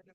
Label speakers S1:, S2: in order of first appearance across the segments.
S1: Good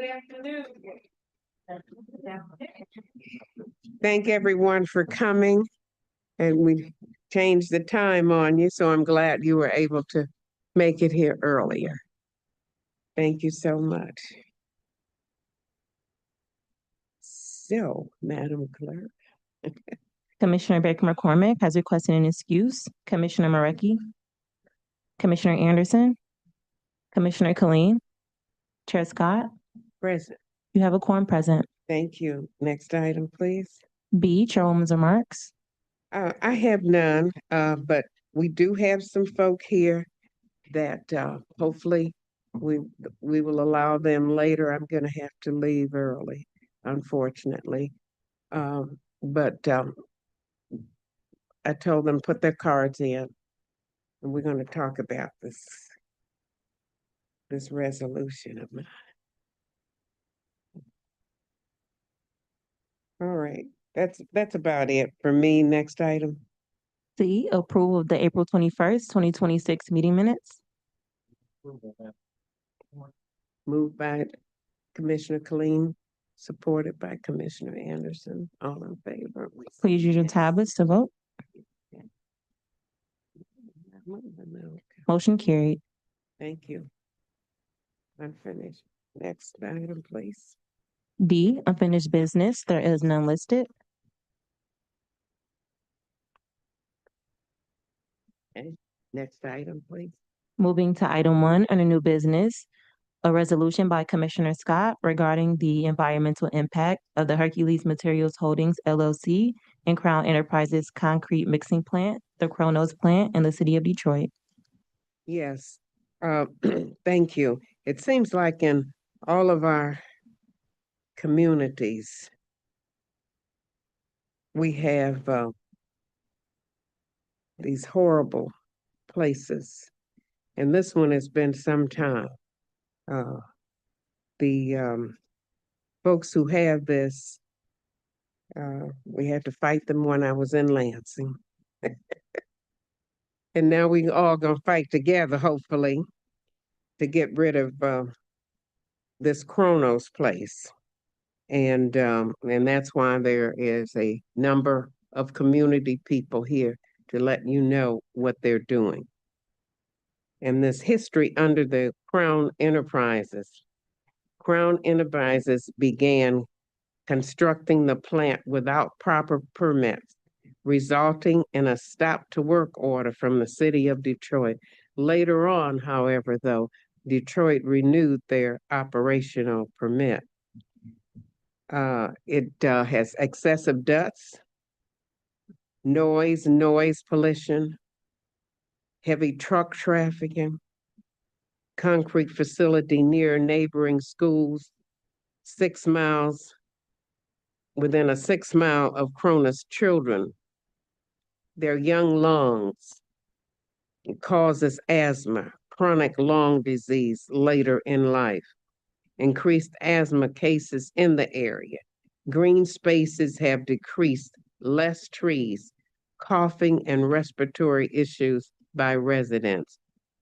S1: afternoon. Thank everyone for coming, and we changed the time on you, so I'm glad you were able to make it here earlier. Thank you so much. So, Madam Clerk.
S2: Commissioner Baker McCormick has requested an excuse. Commissioner Marecki, Commissioner Anderson, Commissioner Colleen, Chair Scott.
S1: Present.
S2: You have a quorum present.
S1: Thank you. Next item, please.
S2: B, Chairwoman's remarks.
S1: I have none, but we do have some folk here that hopefully we will allow them later. I'm going to have to leave early, unfortunately. But I told them put their cards in, and we're going to talk about this resolution of mine. All right, that's about it for me. Next item.
S2: C, approval of the April 21st, 2026 meeting minutes.
S1: Moved by Commissioner Colleen, supported by Commissioner Anderson. All in favor?
S2: Please use your tablets to vote. Motion carried.
S1: Thank you. Unfinished. Next item, please.
S2: D, unfinished business. There is none listed.
S1: Okay. Next item, please.
S2: Moving to item 1 under new business, a resolution by Commissioner Scott regarding the environmental impact of the Hercules Materials Holdings LLC and Crown Enterprises concrete mixing plant, the Kronos plant in the city of Detroit.
S1: Yes, thank you. It seems like in all of our communities, we have these horrible places, and this one has been some time. The folks who have this, we had to fight them when I was in Lansing. And now we all gonna fight together, hopefully, to get rid of this Kronos place. And that's why there is a number of community people here to let you know what they're doing. And this history under the Crown Enterprises. Crown Enterprises began constructing the plant without proper permits, resulting in a stop to work order from the city of Detroit. Later on, however, though, Detroit renewed their operational permit. It has excessive dust, noise pollution, heavy truck trafficking, concrete facility near neighboring schools, 6 miles within a 6 mile of Kronos children. Their young lungs. It causes asthma, chronic lung disease later in life, increased asthma cases in the area. Green spaces have decreased, less trees, coughing and respiratory issues by residents,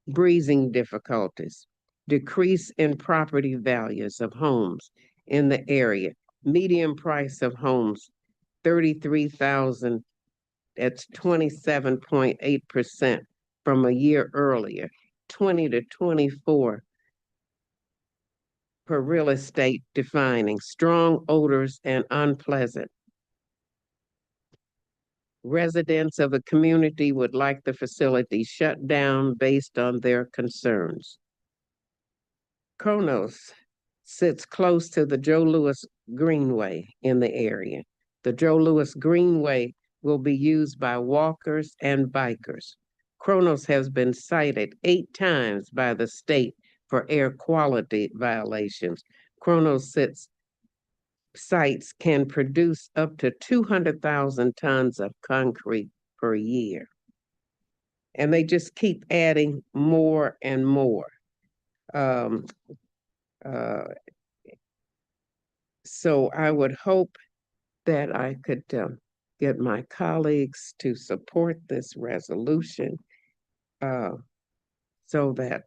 S1: breathing difficulties, decrease in property values of homes in the area. Median price of homes, 33,000. That's 27.8% from a year earlier, 20 to 24 per real estate defining, strong odors and unpleasant. Residents of the community would like the facility shut down based on their concerns. Kronos sits close to the Joe Louis Greenway in the area. The Joe Louis Greenway will be used by walkers and bikers. Kronos has been cited 8 times by the state for air quality violations. Kronos sites can produce up to 200,000 tons of concrete per year. And they just keep adding more and more. So I would hope that I could get my colleagues to support this resolution so that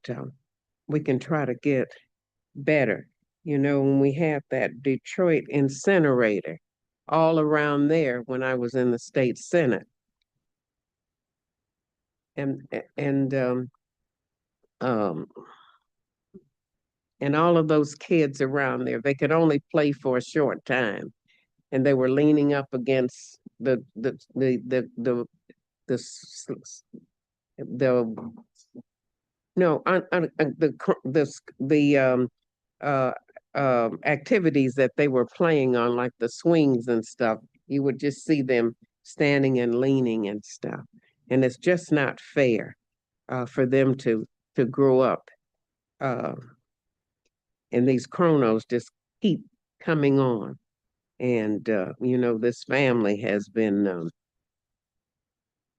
S1: we can try to get better. You know, when we had that Detroit incinerator all around there when I was in the state Senate. And all of those kids around there, they could only play for a short time. And they were leaning up against the activities that they were playing on, like the swings and stuff. You would just see them standing and leaning and stuff. And it's just not fair for them to grow up. And these chronos just keep coming on. And, you know, this family has been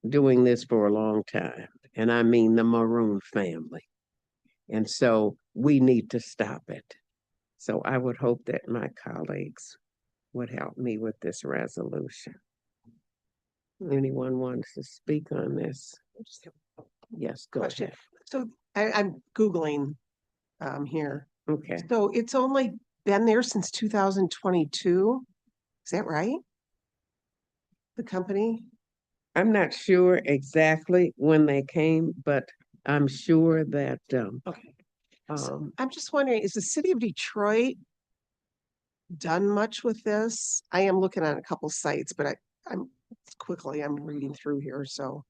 S1: doing this for a long time. And I mean the Maroon family. And so we need to stop it. So I would hope that my colleagues would help me with this resolution. Anyone wants to speak on this? Yes, go ahead.
S3: So I'm Googling here.
S1: Okay.
S3: So it's only been there since 2022. Is that right? The company?
S1: I'm not sure exactly when they came, but I'm sure that
S3: Okay. So I'm just wondering, is the city of Detroit done much with this? I am looking at a couple sites, but I'm reading through here. So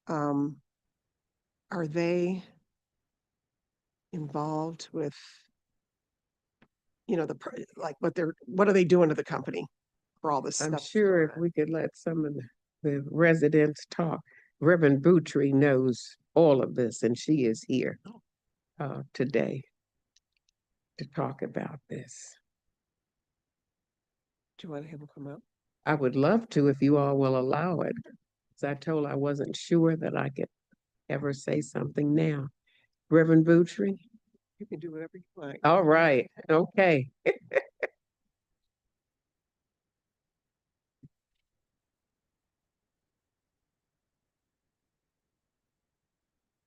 S3: are they involved with, you know, what are they doing to the company for all this
S1: I'm
S3: stuff?
S1: sure if we could let some of the residents talk. Reverend Boutry knows all of this, and she is here today to talk about this.
S3: Do you want to have them come up?
S1: I would love to if you all will allow it. As I told, I wasn't sure that I could ever say something now. Reverend Boutry?
S3: You can do whatever you like.
S1: All right. Okay.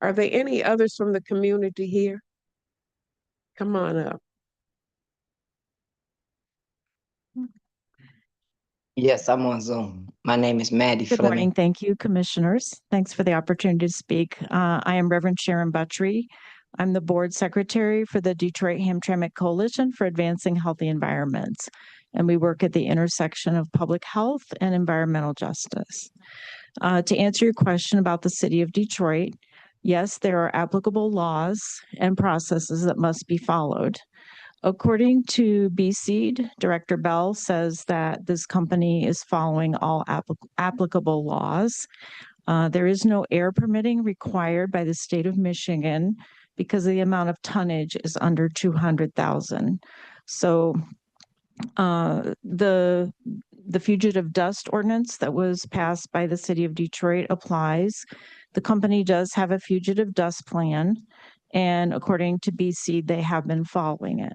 S1: Are there any others from the community here? Come on up.
S4: Yes, I'm on Zoom. My name is Maddie
S5: Good
S4: Fleming.
S5: morning. Thank you, commissioners. Thanks for the opportunity to speak. I am Reverend Sharon Buttry. I'm the board secretary for the Detroit-Hamtramck Coalition for Advancing Healthy Environments, and we work at the intersection of public health and environmental justice. To answer your question about the city of Detroit, yes, there are applicable laws and processes that must be followed. According to BSEED, Director Bell says that this company is following all applicable laws. There is no air permitting required by the state of Michigan because the amount of tonnage is under 200,000. So the fugitive dust ordinance that was passed by the city of Detroit applies. The company does have a fugitive dust plan, and according to BSEED, they have been following it.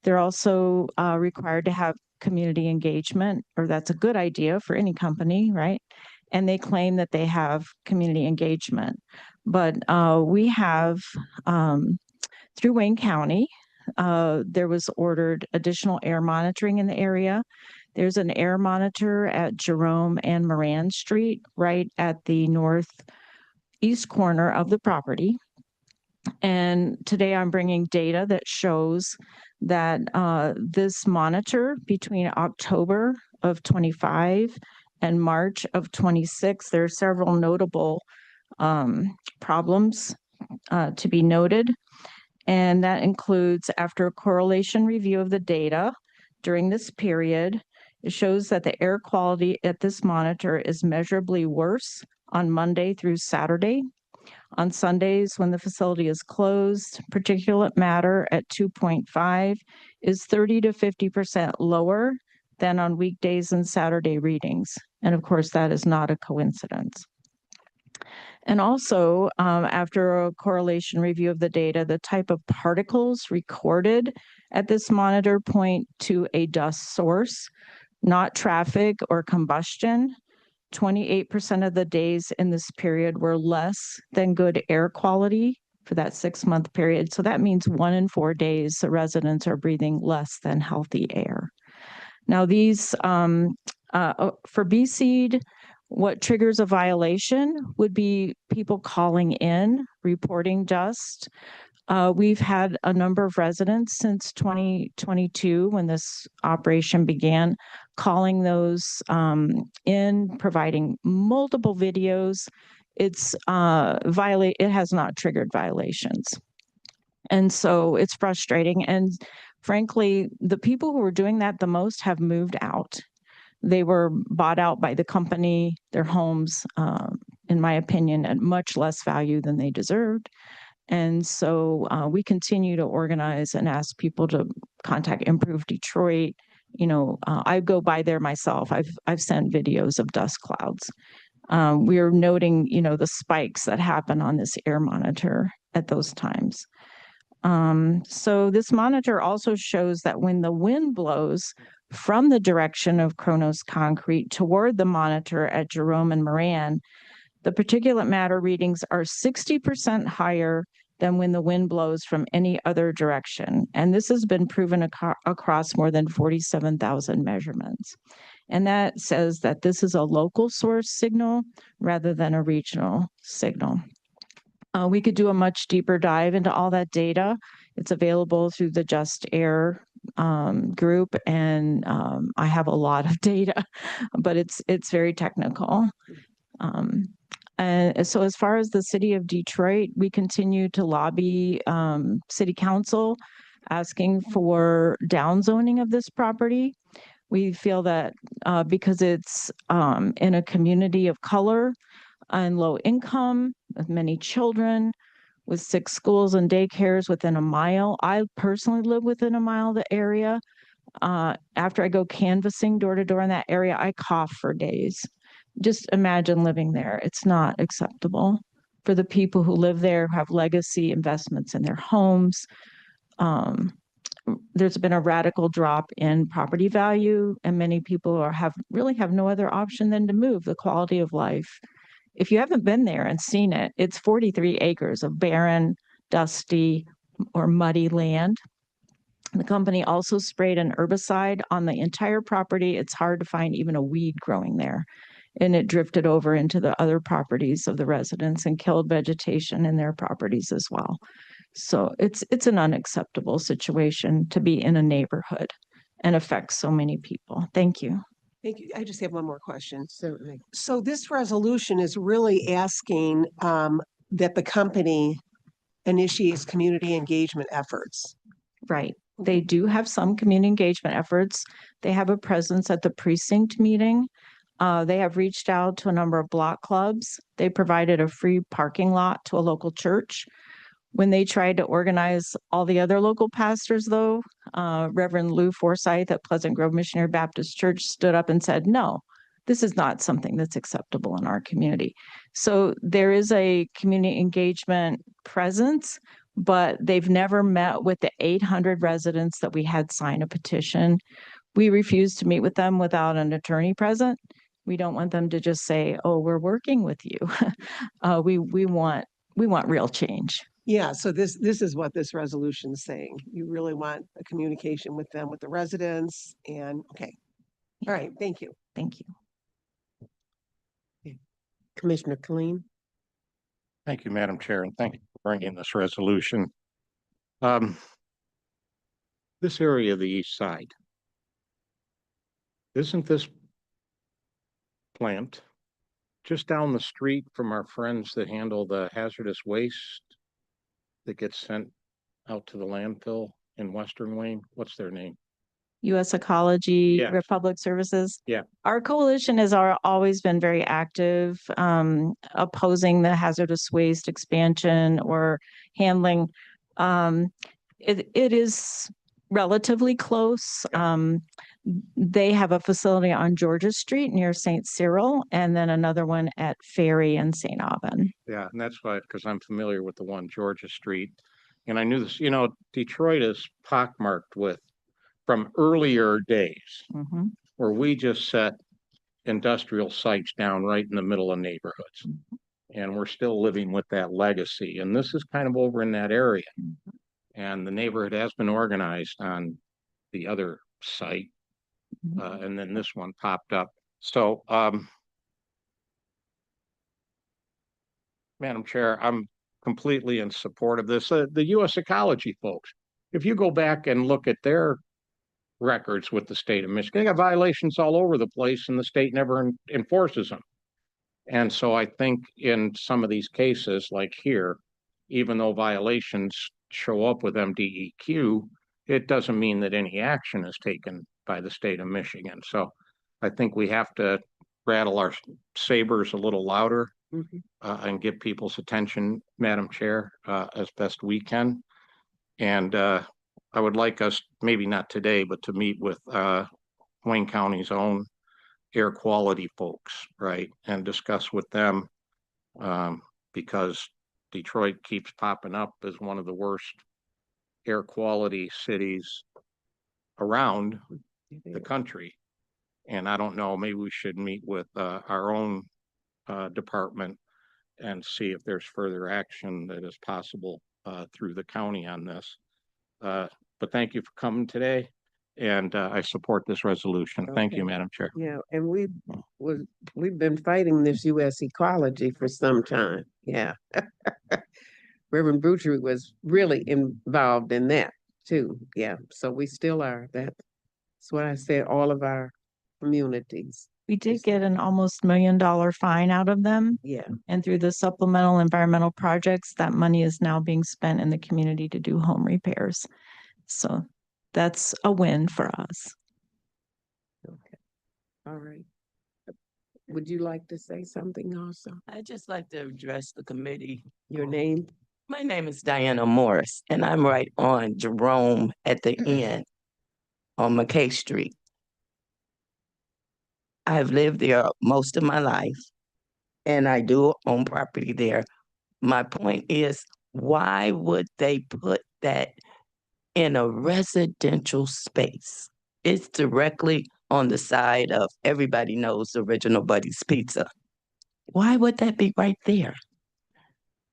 S5: They're also required to have community engagement, or that's a good idea for any company, right? And they claim that they have community engagement. But we have Through Wayne County, there was ordered additional air monitoring in the area. There's an air monitor at Jerome and Moran Street, right at the northeast corner of the property. And today I'm bringing data that shows that this monitor between October of 25 and March of 26, there are several notable problems to be noted. And that includes, after a correlation review of the data during this period, it shows that the air quality at this monitor is measurably worse on Monday through Saturday. On Sundays, when the facility is closed, particulate matter at 2.5 is 30 to 50% lower than on weekdays and Saturday readings. And of course, that is not a coincidence. And also, after a correlation review of the data, the type of particles recorded at this monitor point to a dust source, not traffic or combustion. 28% of the days in this period were less than good air quality for that 6-month period. So that means 1 in 4 days the residents are breathing less than healthy air. Now these, for BSEED, what triggers a violation would be people calling in, reporting dust. We've had a number of residents since 2022, when this operation began, calling those in, providing multiple videos. It has not triggered violations. And so it's frustrating. And frankly, the people who were doing that the most have moved out. They were bought out by the company, their homes, in my opinion, at much less value than they deserved. And so we continue to organize and ask people to contact Improve Detroit. You know, I go by there myself. I've sent videos of dust clouds. We are noting, you know, the spikes that happen on this air monitor at those times. So this monitor also shows that when the wind blows from the direction of Kronos Concrete toward the monitor at Jerome and Moran, the particulate matter readings are 60% higher than when the wind blows from any other direction. And this has been proven across more than 47,000 measurements. And that says that this is a local source signal rather than a regional signal. We could do a much deeper dive into all that data. It's available through the Just Air group, and I have a lot of data, but it's very technical. And so as far as the city of Detroit, we continue to lobby city council asking for downzoning of this property. We feel that because it's in a community of color and low income, with many children, with 6 schools and daycares within a mile. I personally live within a mile of the area. After I go canvassing door to door in that area, I cough for days. Just imagine living there. It's not acceptable for the people who live there, who have legacy investments in their homes. There's been a radical drop in property value, and many people really have no other option than to move. The quality of life, if you haven't been there and seen it, it's 43 acres of barren, dusty, or muddy land. The company also sprayed an herbicide on the entire property. It's hard to find even a weed growing there. And it drifted over into the other properties of the residents and killed vegetation in their properties as well. So it's an unacceptable situation to be in a neighborhood and affects so many people. Thank you.
S3: Thank you. I just have one more question.
S1: Certainly.
S3: So this resolution is really asking that the company initiates community engagement efforts.
S5: Right. They do have some community engagement efforts. They have a presence at the precinct meeting. They have reached out to a number of block clubs. They provided a free parking lot to a local church. When they tried to organize all the other local pastors, though, Reverend Lou Forsyth at Pleasant Grove Missionary Baptist Church stood up and said, no, this is not something that's acceptable in our community. So there is a community engagement presence, but they've never met with the 800 residents that we had sign a petition. We refuse to meet with them without an attorney present. We don't want them to just say, oh, we're working with you. We want real change.
S3: Yeah, so this is what this resolution is saying. You really want a communication with them, with the residents, and, okay. All right, thank you.
S5: Thank you.
S1: Commissioner Kleen?
S6: Thank you, Madam Chair, and thank you for bringing this resolution. This area of the east side, isn't this plant just down the street from our friends that handle the hazardous waste that gets sent out to the landfill in Western Wayne? What's their name?
S5: U.S. Ecology,
S6: Yes.
S5: Republic Services.
S6: Yeah.
S5: Our coalition has always been very active, opposing the hazardous waste expansion or handling. It is relatively close. They have a facility on Georgia Street near St. Cyril, and then another one at Ferry and St. Aubin.
S6: Yeah, and that's why, because I'm familiar with the one Georgia Street. And I knew this, Detroit is pockmarked with, from earlier days,
S5: Mhm.
S6: where we just set industrial sites down right in the middle of neighborhoods. And we're still living with that legacy. And this is kind of over in that area. And the neighborhood has been organized on the other site. And then this one popped up. So, Madam Chair, I'm completely in support of this. The U.S. Ecology folks, if you go back and look at their records with the state of Michigan, they got violations all over the place and the state never enforces them. And so I think in some of these cases, like here, even though violations show up with MDEQ, it doesn't mean that any action is taken by the state of Michigan. So I think we have to rattle our sabers a little louder and get people's attention, Madam Chair, as best we can. And I would like us, maybe not today, but to meet with Wayne County's own air quality folks, right, and discuss with them, because Detroit keeps popping up as one of the worst air quality cities around the country. And I don't know, maybe we should meet with our own department and see if there's further action that is possible through the county on this. But thank you for coming today. And I support this resolution. Thank you, Madam Chair.
S1: Yeah, and we've been fighting this U.S. ecology for some time. Yeah. Reverend Butchery was really involved in that too. Yeah. So we still are. That's what I said, all of our communities.
S5: We did get an almost $1 million fine out of them.
S1: Yeah.
S5: And through the supplemental environmental projects, that money is now being spent in the community to do home repairs. So that's a win for us.
S1: Okay. All right. Would you like to say something also?
S7: I'd just like to address the committee.
S1: Your name?
S7: My name is Diana Morris, and I'm right on Jerome at the end on McKay Street. I've lived there most of my life, and I do own property there. My point is, why would they put that in a residential space? It's directly on the side of, everybody knows, Original Buddy's Pizza. Why would that be right there?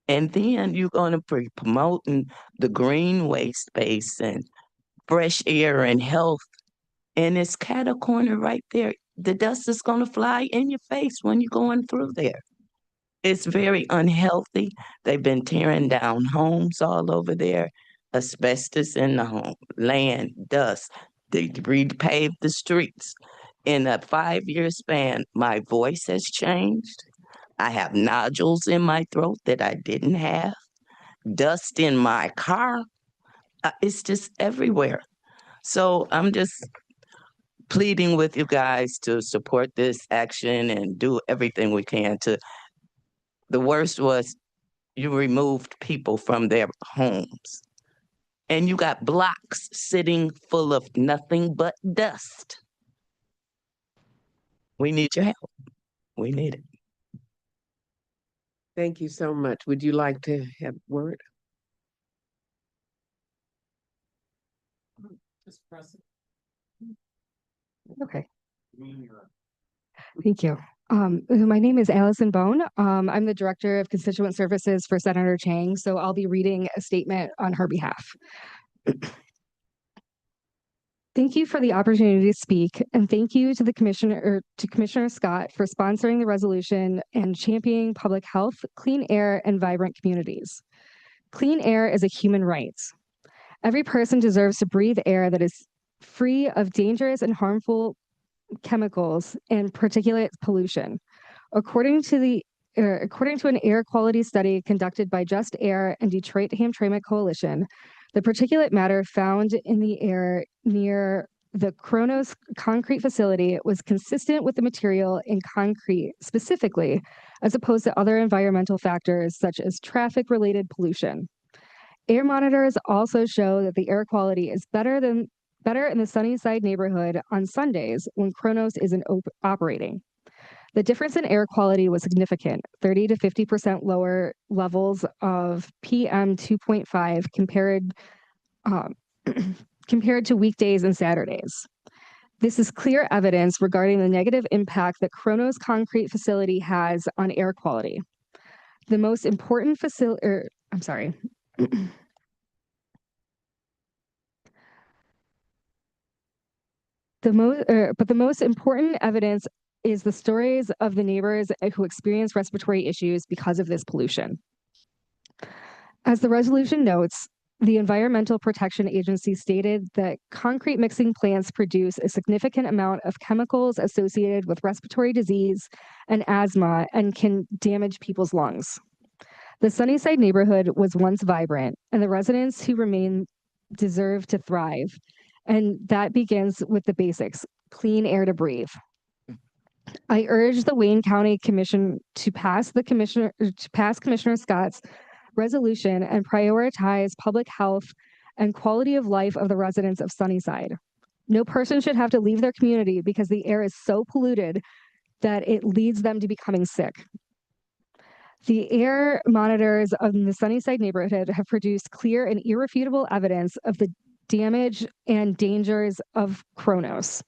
S7: And then you're going to be promoting the greenway space and fresh air and health. And it's cat a corner right there. The dust is going to fly in your face when you're going through there. It's very unhealthy. They've been tearing down homes all over there, asbestos in the home, land, dust. They repaved the streets. In a 5-year span, my voice has changed. I have nodules in my throat that I didn't have, dust in my car. It's just everywhere. So I'm just pleading with you guys to support this action and do everything we can to. The worst was you removed people from their homes and you got blocks sitting full of nothing but dust. We need your help. We need it.
S1: Thank you so much. Would you like to have word?
S8: Mr. President.
S9: Okay. Thank you.
S8: My name is Allison Bone. I'm the Director of Constituent Services for Senator Chang, so I'll be reading a statement on her behalf. Thank you for the opportunity to speak, and thank you to Commissioner Scott for sponsoring the resolution and championing public health, clean air, and vibrant communities. Clean air is a human right. Every person deserves to breathe air that is free of dangerous and harmful chemicals and particulate pollution. According to an air quality study conducted by Just Air and Detroit-Hamtramck Coalition, the particulate matter found in the air near the Kronos concrete facility was consistent with the material in concrete specifically, as opposed to other environmental factors such as traffic-related pollution. Air monitors also show that the air quality is better in the Sunnyside neighborhood on Sundays when Kronos isn't operating. The difference in air quality was significant, 30 to 50% lower levels of PM 2.5 compared to weekdays and Saturdays. This is clear evidence regarding the negative impact that Kronos concrete facility has on air quality. The most important the most important evidence is the stories of the neighbors who experience respiratory issues because of this pollution. As the resolution notes, the Environmental Protection Agency stated that concrete mixing plants produce a significant amount of chemicals associated with respiratory disease and asthma and can damage people's lungs. The Sunnyside neighborhood was once vibrant, and the residents who remain deserve to thrive. And that begins with the basics: clean air to breathe. I urge the Wayne County Commission to pass Commissioner Scott's resolution and prioritize public health and quality of life of the residents of Sunnyside. No person should have to leave their community because the air is so polluted that it leads them to becoming sick. The air monitors of the Sunnyside neighborhood have produced clear and irrefutable evidence of the damage and dangers of Kronos.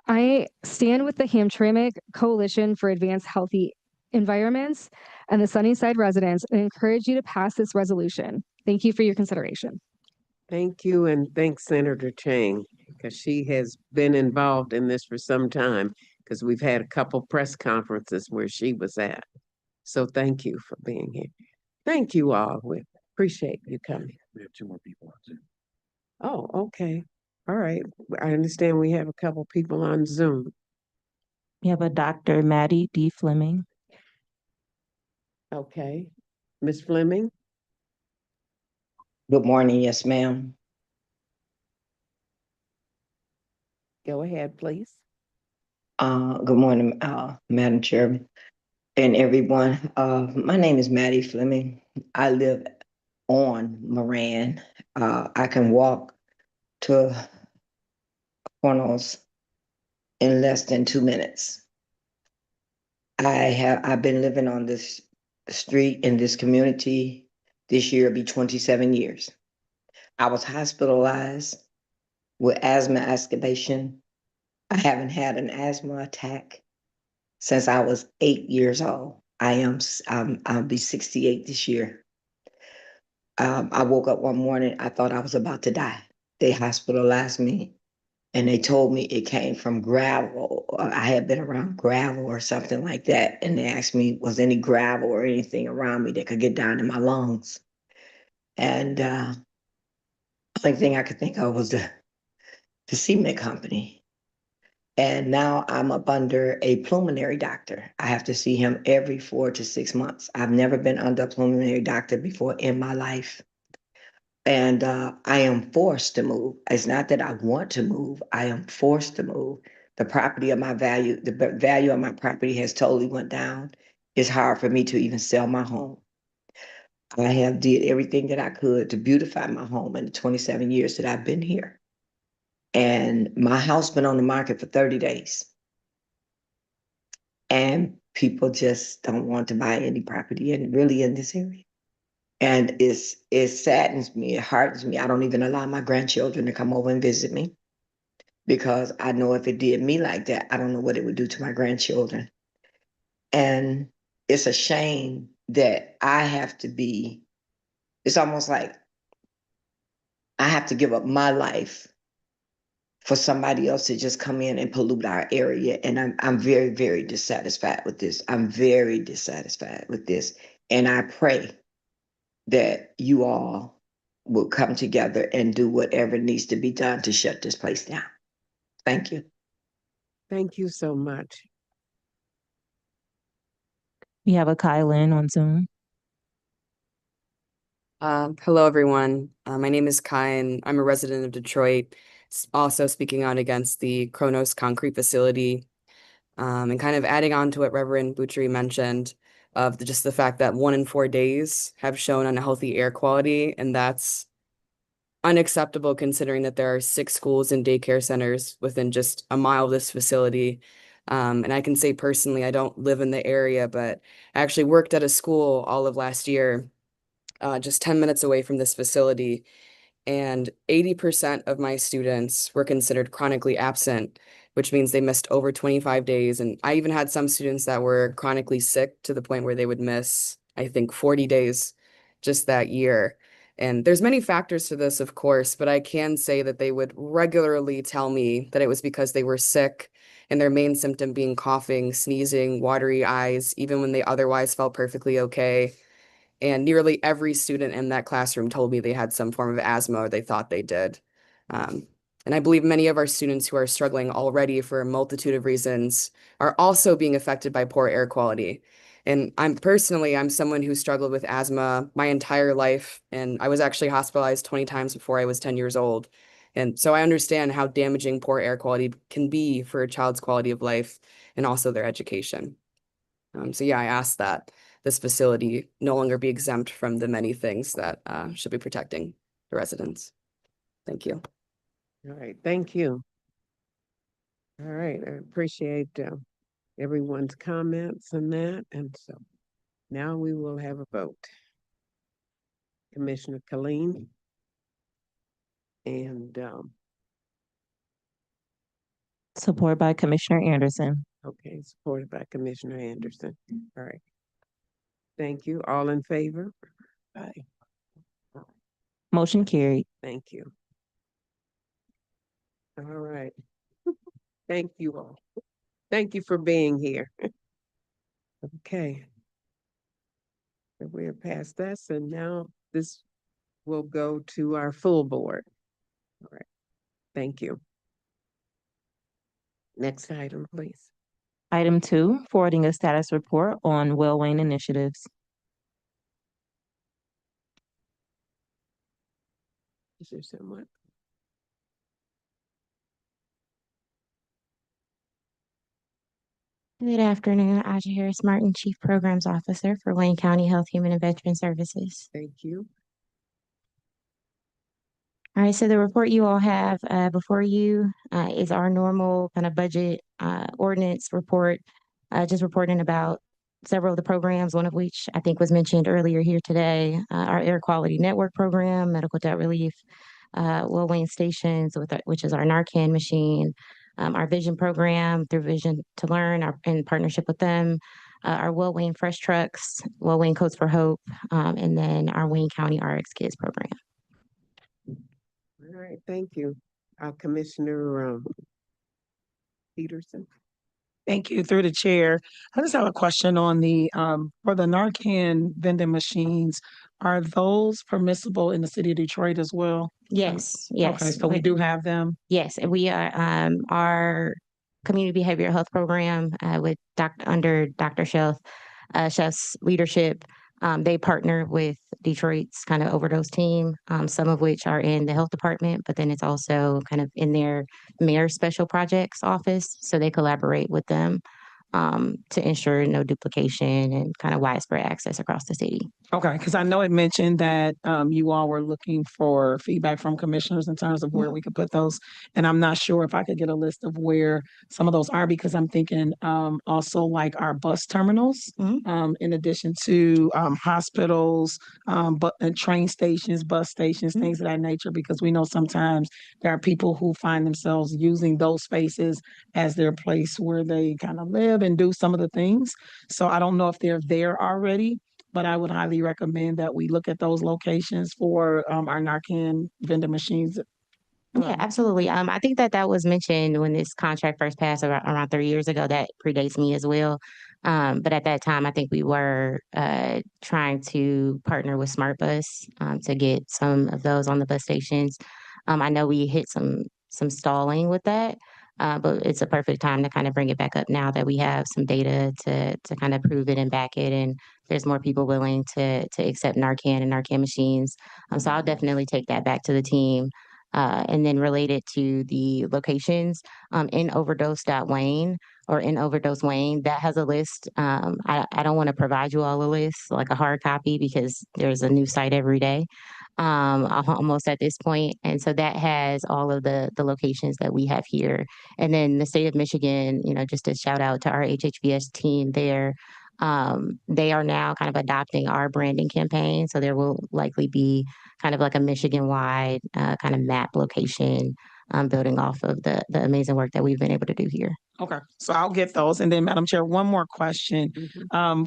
S8: I stand with the Hamtramck Coalition for Advanced Healthy Environments and the Sunnyside residents and encourage you to pass this resolution. Thank you for your consideration.
S1: Thank you, and thanks Senator Chang, because she has been involved in this for some time, because we've had a couple press conferences where she was at. So thank you for being here. Thank you all. We appreciate you coming.
S6: We have two more people on Zoom.
S1: Oh, okay. All right. I understand we have a couple people on Zoom.
S2: We have a Dr. Maddie D. Fleming.
S1: Okay. Ms. Fleming?
S4: Good morning, yes, ma'am.
S1: Go ahead, please.
S4: Good morning, Madam Chairman and everyone. My name is Maddie Fleming. I live on Moran. I can walk to Cornell's in less than 2 minutes. I've been living on this street in this community. This year will be 27 years. I was hospitalized with asthma exacerbation. I haven't had an asthma attack since I was 8 years old. I'll be 68 this year. I woke up one morning, I thought I was about to die. They hospitalized me and they told me it came from gravel. I had been around gravel or something like that. And they asked me, was any gravel or anything around me that could get down in my lungs? And the only thing I could think of was the cement company. And now I'm up under a pulmonary doctor. I have to see him every 4 to 6 months. I've never been under a pulmonary doctor before in my life. And I am forced to move. It's not that I want to move. I am forced to move. The value of my property has totally went down. It's hard for me to even sell my home. I have did everything that I could to beautify my home in the 27 years that I've been here. And my house been on the market for 30 days. And people just don't want to buy any property in this area. And it saddens me, it hardens me. I don't even allow my grandchildren to come over and visit me because I know if it did me like that, I don't know what it would do to my grandchildren. And it's a shame that I have to be, it's almost like I have to give up my life for somebody else to just come in and pollute our area. And I'm very, very dissatisfied with this. I'm very dissatisfied with this. And I pray that you all will come together and do whatever needs to be done to shut this place down. Thank you.
S1: Thank you so much.
S2: We have a Kylan on Zoom.
S9: Hello, everyone. My name is Kai, and I'm a resident of Detroit, also speaking out against the Kronos concrete facility, and kind of adding on to what Reverend Butchery mentioned of just the fact that 1 in 4 days have shown unhealthy air quality, and that's unacceptable considering that there are 6 schools and daycare centers within just a mile of this facility. And I can say personally, I don't live in the area, but I actually worked at a school all of last year, just 10 minutes away from this facility. And 80% of my students were considered chronically absent, which means they missed over 25 days. And I even had some students that were chronically sick to the point where they would miss, I think, 40 days just that year. And there's many factors to this, of course, but I can say that they would regularly tell me that it was because they were sick and their main symptom being coughing, sneezing, watery eyes, even when they otherwise felt perfectly okay. And nearly every student in that classroom told me they had some form of asthma or they thought they did. And I believe many of our students who are struggling already for a multitude of reasons are also being affected by poor air quality. And I'm someone who struggled with asthma my entire life. And I was actually hospitalized 20 times before I was 10 years old. And so I understand how damaging poor air quality can be for a child's quality of life and also their education. So yeah, I asked that this facility no longer be exempt from the many things that should be protecting the residents. Thank you.
S1: All right, thank you. All right, I appreciate everyone's comments on that. And so now we will have a vote. Commissioner Colleen. And
S2: Support by Commissioner Anderson.
S1: okay, supported by Commissioner Anderson. All right. Thank you. All in favor? Aye.
S2: Motion carried.
S1: Thank you. All right. Thank you all. Thank you for being here. Okay. So we're past this, and now this will go to our full board. All right. Thank you. Next item, please.
S2: Item 2, forwarding a status report on Will Wayne initiatives.
S1: Is there someone?
S10: Good afternoon, Aja Harris Martin, Chief Programs Officer for Wayne County Health, Human and Veteran Services.
S1: Thank you.
S10: All right, so the report you all have before you is our normal kind of budget ordinance report, just reporting about several of the programs, one of which I think was mentioned earlier here today, our Air Quality Network program, medical debt relief, Will Wayne Stations, which is our Narcan machine, our Vision program through Vision to Learn, in partnership with them, our Will Wayne Fresh Trucks, Will Wayne Coats for Hope, and then our Wayne County RX Kids program.
S1: All right, thank you. Commissioner Peterson.
S11: Thank you. Through the chair. I just have a question on the for the Narcan vending machines. Are those permissible in the city of Detroit as well?
S10: Yes, yes.
S11: Okay, so we do have them.
S10: Yes, and we are our community behavioral health program with under Dr. Chef's leadership. They partner with Detroit's kind of overdose team, some of which are in the health department, but then it's also kind of in their mayor's special projects office. So they collaborate with them to ensure no duplication and kind of widespread access across the city.
S11: Okay, because I know it mentioned that you all were looking for feedback from commissioners in terms of where we could put those. And I'm not sure if I could get a list of where some of those are, because I'm thinking also like our bus terminals, in addition to hospitals, and train stations, bus stations, things of that nature, because we know sometimes there are people who find themselves using those spaces as their place where they kind of live of and do some of the things. So I don't know if they're there already, but I would highly recommend that we look at those locations for our Narcan vending machines.
S10: Yeah, absolutely. I think that was mentioned when this contract first passed around 3 years ago. That predates me as well. But at that time, I think we were trying to partner with SmartBus to get some of those on the bus stations. I know we hit some stalling with that, but it's a perfect time to kind of bring it back up now that we have some data to kind of prove it and back it, and there's more people willing to accept Narcan and Narcan machines. So I'll definitely take that back to the team. And then related to the locations, in overdose.wayne or in overdose Wayne, that has a list. I don't want to provide you all a list, like a hard copy, because there's a new site every day, almost at this point. And so that has all of the locations that we have here. And then the state of Michigan, just a shout out to our HHVS team there. They are now kind of adopting our branding campaign. So there will likely be kind of like a Michigan-wide kind of map location, building off of the amazing work that we've been able to do here.
S11: Okay, so I'll get those. And then, Madam Chair, one more question.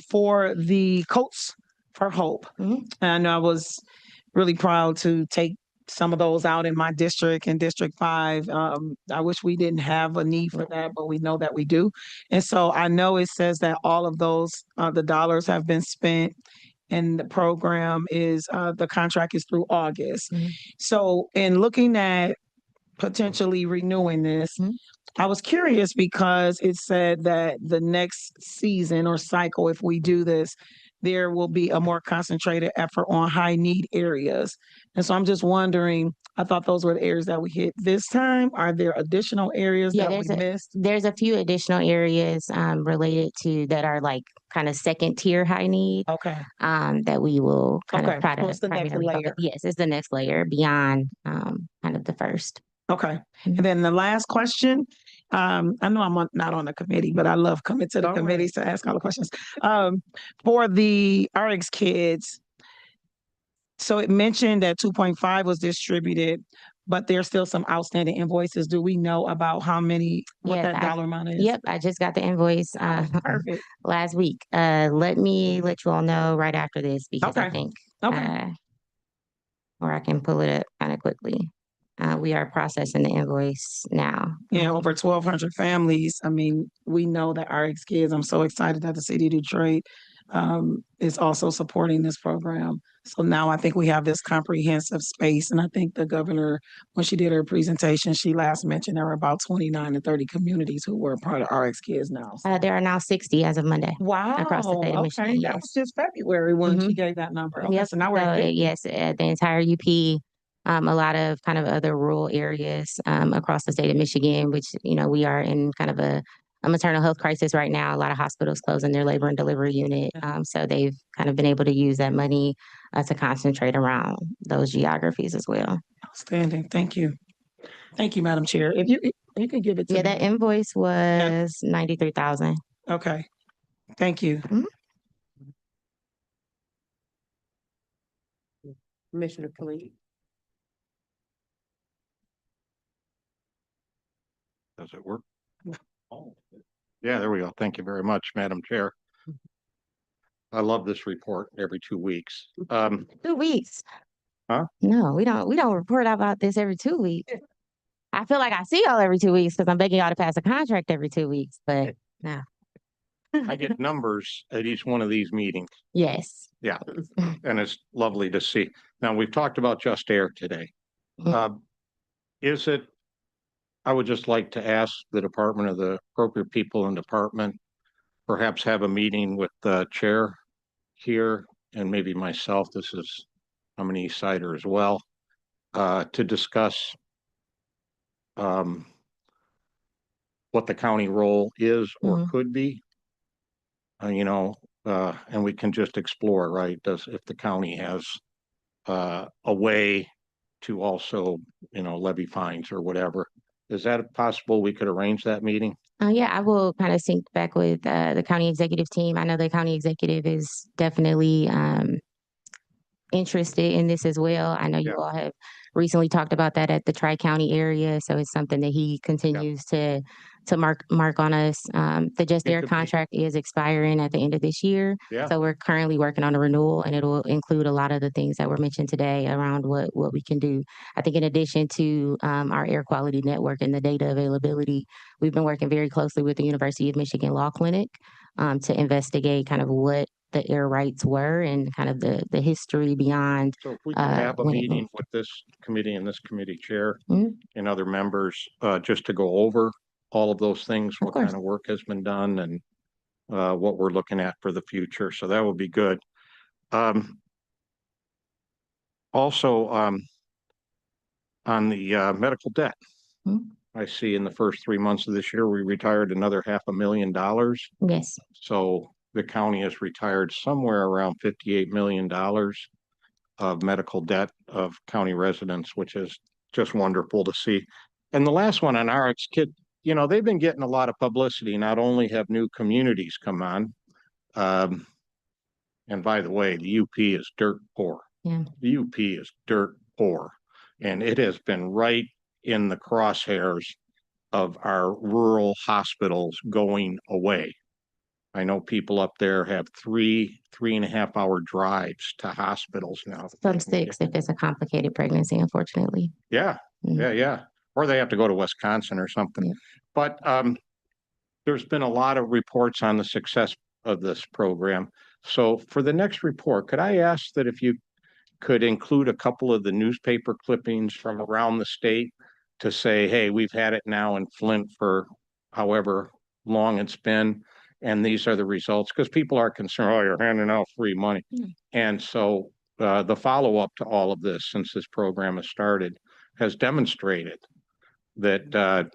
S11: For the Coats for Hope.
S10: Mhm.
S11: And I know I was really proud to take some of those out in my district, in District 5. I wish we didn't have a need for that, but we know that we do. And so I know it says that all of those, the dollars have been spent, and the program is, the contract is through August.
S10: Mhm.
S11: So in looking at potentially renewing this,
S10: Mhm.
S11: I was curious because it said that the next season or cycle, if we do this, there will be a more concentrated effort on high need areas. And so I'm just wondering, I thought those were the areas that we hit this time. Are there additional areas
S10: Yeah,
S11: that we missed?
S10: there's a few additional areas related to that are like kind of second tier high need,
S11: Okay,
S10: that we will kind
S11: okay.
S10: of try
S11: So
S10: to
S11: it's the next
S10: primarily focus.
S11: layer.
S10: Yes, it's the next layer beyond kind of the first.
S11: Okay. And then the last question, I know not on the committee, but I love coming to the
S1: All right.
S11: committees to ask all the questions. For the RX kids, so it mentioned that 2.5 was distributed, but there's still some outstanding invoices. Do we know about how many, what
S10: Yes,
S11: that dollar amount is?
S10: Yep, I just got the invoice
S11: Perfect.
S10: last week. Let me let you all know right after this, because I
S11: Okay.
S10: think
S11: Okay.
S10: or I can pull it up kind of quickly. We are processing the invoice now.
S11: Yeah, over 1,200 families. I mean, we know that RX Kids, I'm so excited that the city of Detroit is also supporting this program. So now I think we have this comprehensive space. And I think the governor, when she did her presentation, she last mentioned there were about 29 to 30 communities who were a part of RX Kids now. So-
S10: There are now 60 as of Monday.
S11: Wow.
S10: across the state of
S11: Okay,
S10: Michigan,
S11: that
S10: yes.
S11: was just February when she
S10: Mhm.
S11: gave that number. Okay,
S10: Yep.
S11: so now we're at
S10: So,
S11: 50.
S10: yes, the entire UP, a lot of kind of other rural areas across the state of Michigan, which, we are in kind of a maternal health crisis right now. A lot of hospitals closing their labor and delivery unit. So they've kind of been able to use that money to concentrate around those geographies as well.
S11: Outstanding. Thank you. Thank you, Madam Chair. If you can give it to
S10: Yeah,
S11: me.
S10: that invoice was 93,000.
S11: Okay. Thank you.
S1: Commissioner Khalid.
S6: Does it work? Yeah, there we go. Thank you very much, Madam Chair. I love this report every 2 weeks.
S10: 2 weeks.
S6: Huh?
S10: No, we don't report about this every 2 weeks. I feel like I see y'all every 2 weeks because I'm begging y'all to pass a contract every 2 weeks, but no.
S6: I get numbers at each one of these meetings.
S10: Yes.
S6: Yeah, and it's lovely to see. Now, we've talked about Just Air today.
S10: Mhm.
S6: I would just like to ask the department of the appropriate people in department, perhaps have a meeting with the chair here and maybe myself. I'm an East Sider as well, to discuss what the county role is or
S10: Mhm.
S6: could be. And we can just explore, right? If the county has a way to also, levy fines or whatever. Is that possible? We could arrange that meeting?
S10: Yeah, I will kind of sync back with the county executive team. I know the county executive is definitely interested in this as well. I know you all have recently talked about that at the Tri-County area, so it's something that he continues to mark on us. The Just Air contract is expiring at the end of this year.
S6: Yeah.
S10: So we're currently working on a renewal, and it'll include a lot of the things that were mentioned today around what we can do. I think in addition to our air quality network and the data availability, we've been working very closely with the University of Michigan Law Clinic to investigate kind of what the air rights were and kind of the history beyond.
S6: So if we can have a
S10: when it
S6: meeting
S10: moved.
S6: with this committee and this committee chair
S10: Mhm.
S6: and other members, just to go over all of those things,
S10: Of
S6: what
S10: course.
S6: kind of work has been done and what we're looking at for the future. So that would be good. Also, on the medical debt,
S10: Mhm.
S6: I see in the first 3 months of this year, we retired another $500,000.
S10: Yes.
S6: So the county has retired somewhere around $58 million of medical debt of county residents, which is just wonderful to see. And the last one on RX Kit, you know, they've been getting a lot of publicity. Not only have new communities come on, and by the way, the UP is dirt poor.
S10: Yeah.
S6: The UP is dirt poor, and it has been right in the crosshairs of our rural hospitals going away. I know people up there have 3.5 hour drives to hospitals now.
S10: Some 6 if it's a complicated pregnancy, unfortunately.
S6: Yeah, yeah. Or they have to go to Wisconsin or something.
S10: Yeah.
S6: But there's been a lot of reports on the success of this program. So for the next report, could I ask that if you could include a couple of the newspaper clippings from around the state to say, hey, we've had it now in Flint for however long it's been, and these are the results, because people are concerned, oh, you're handing out free money. And so the follow-up to all of this, since this program has started, has demonstrated that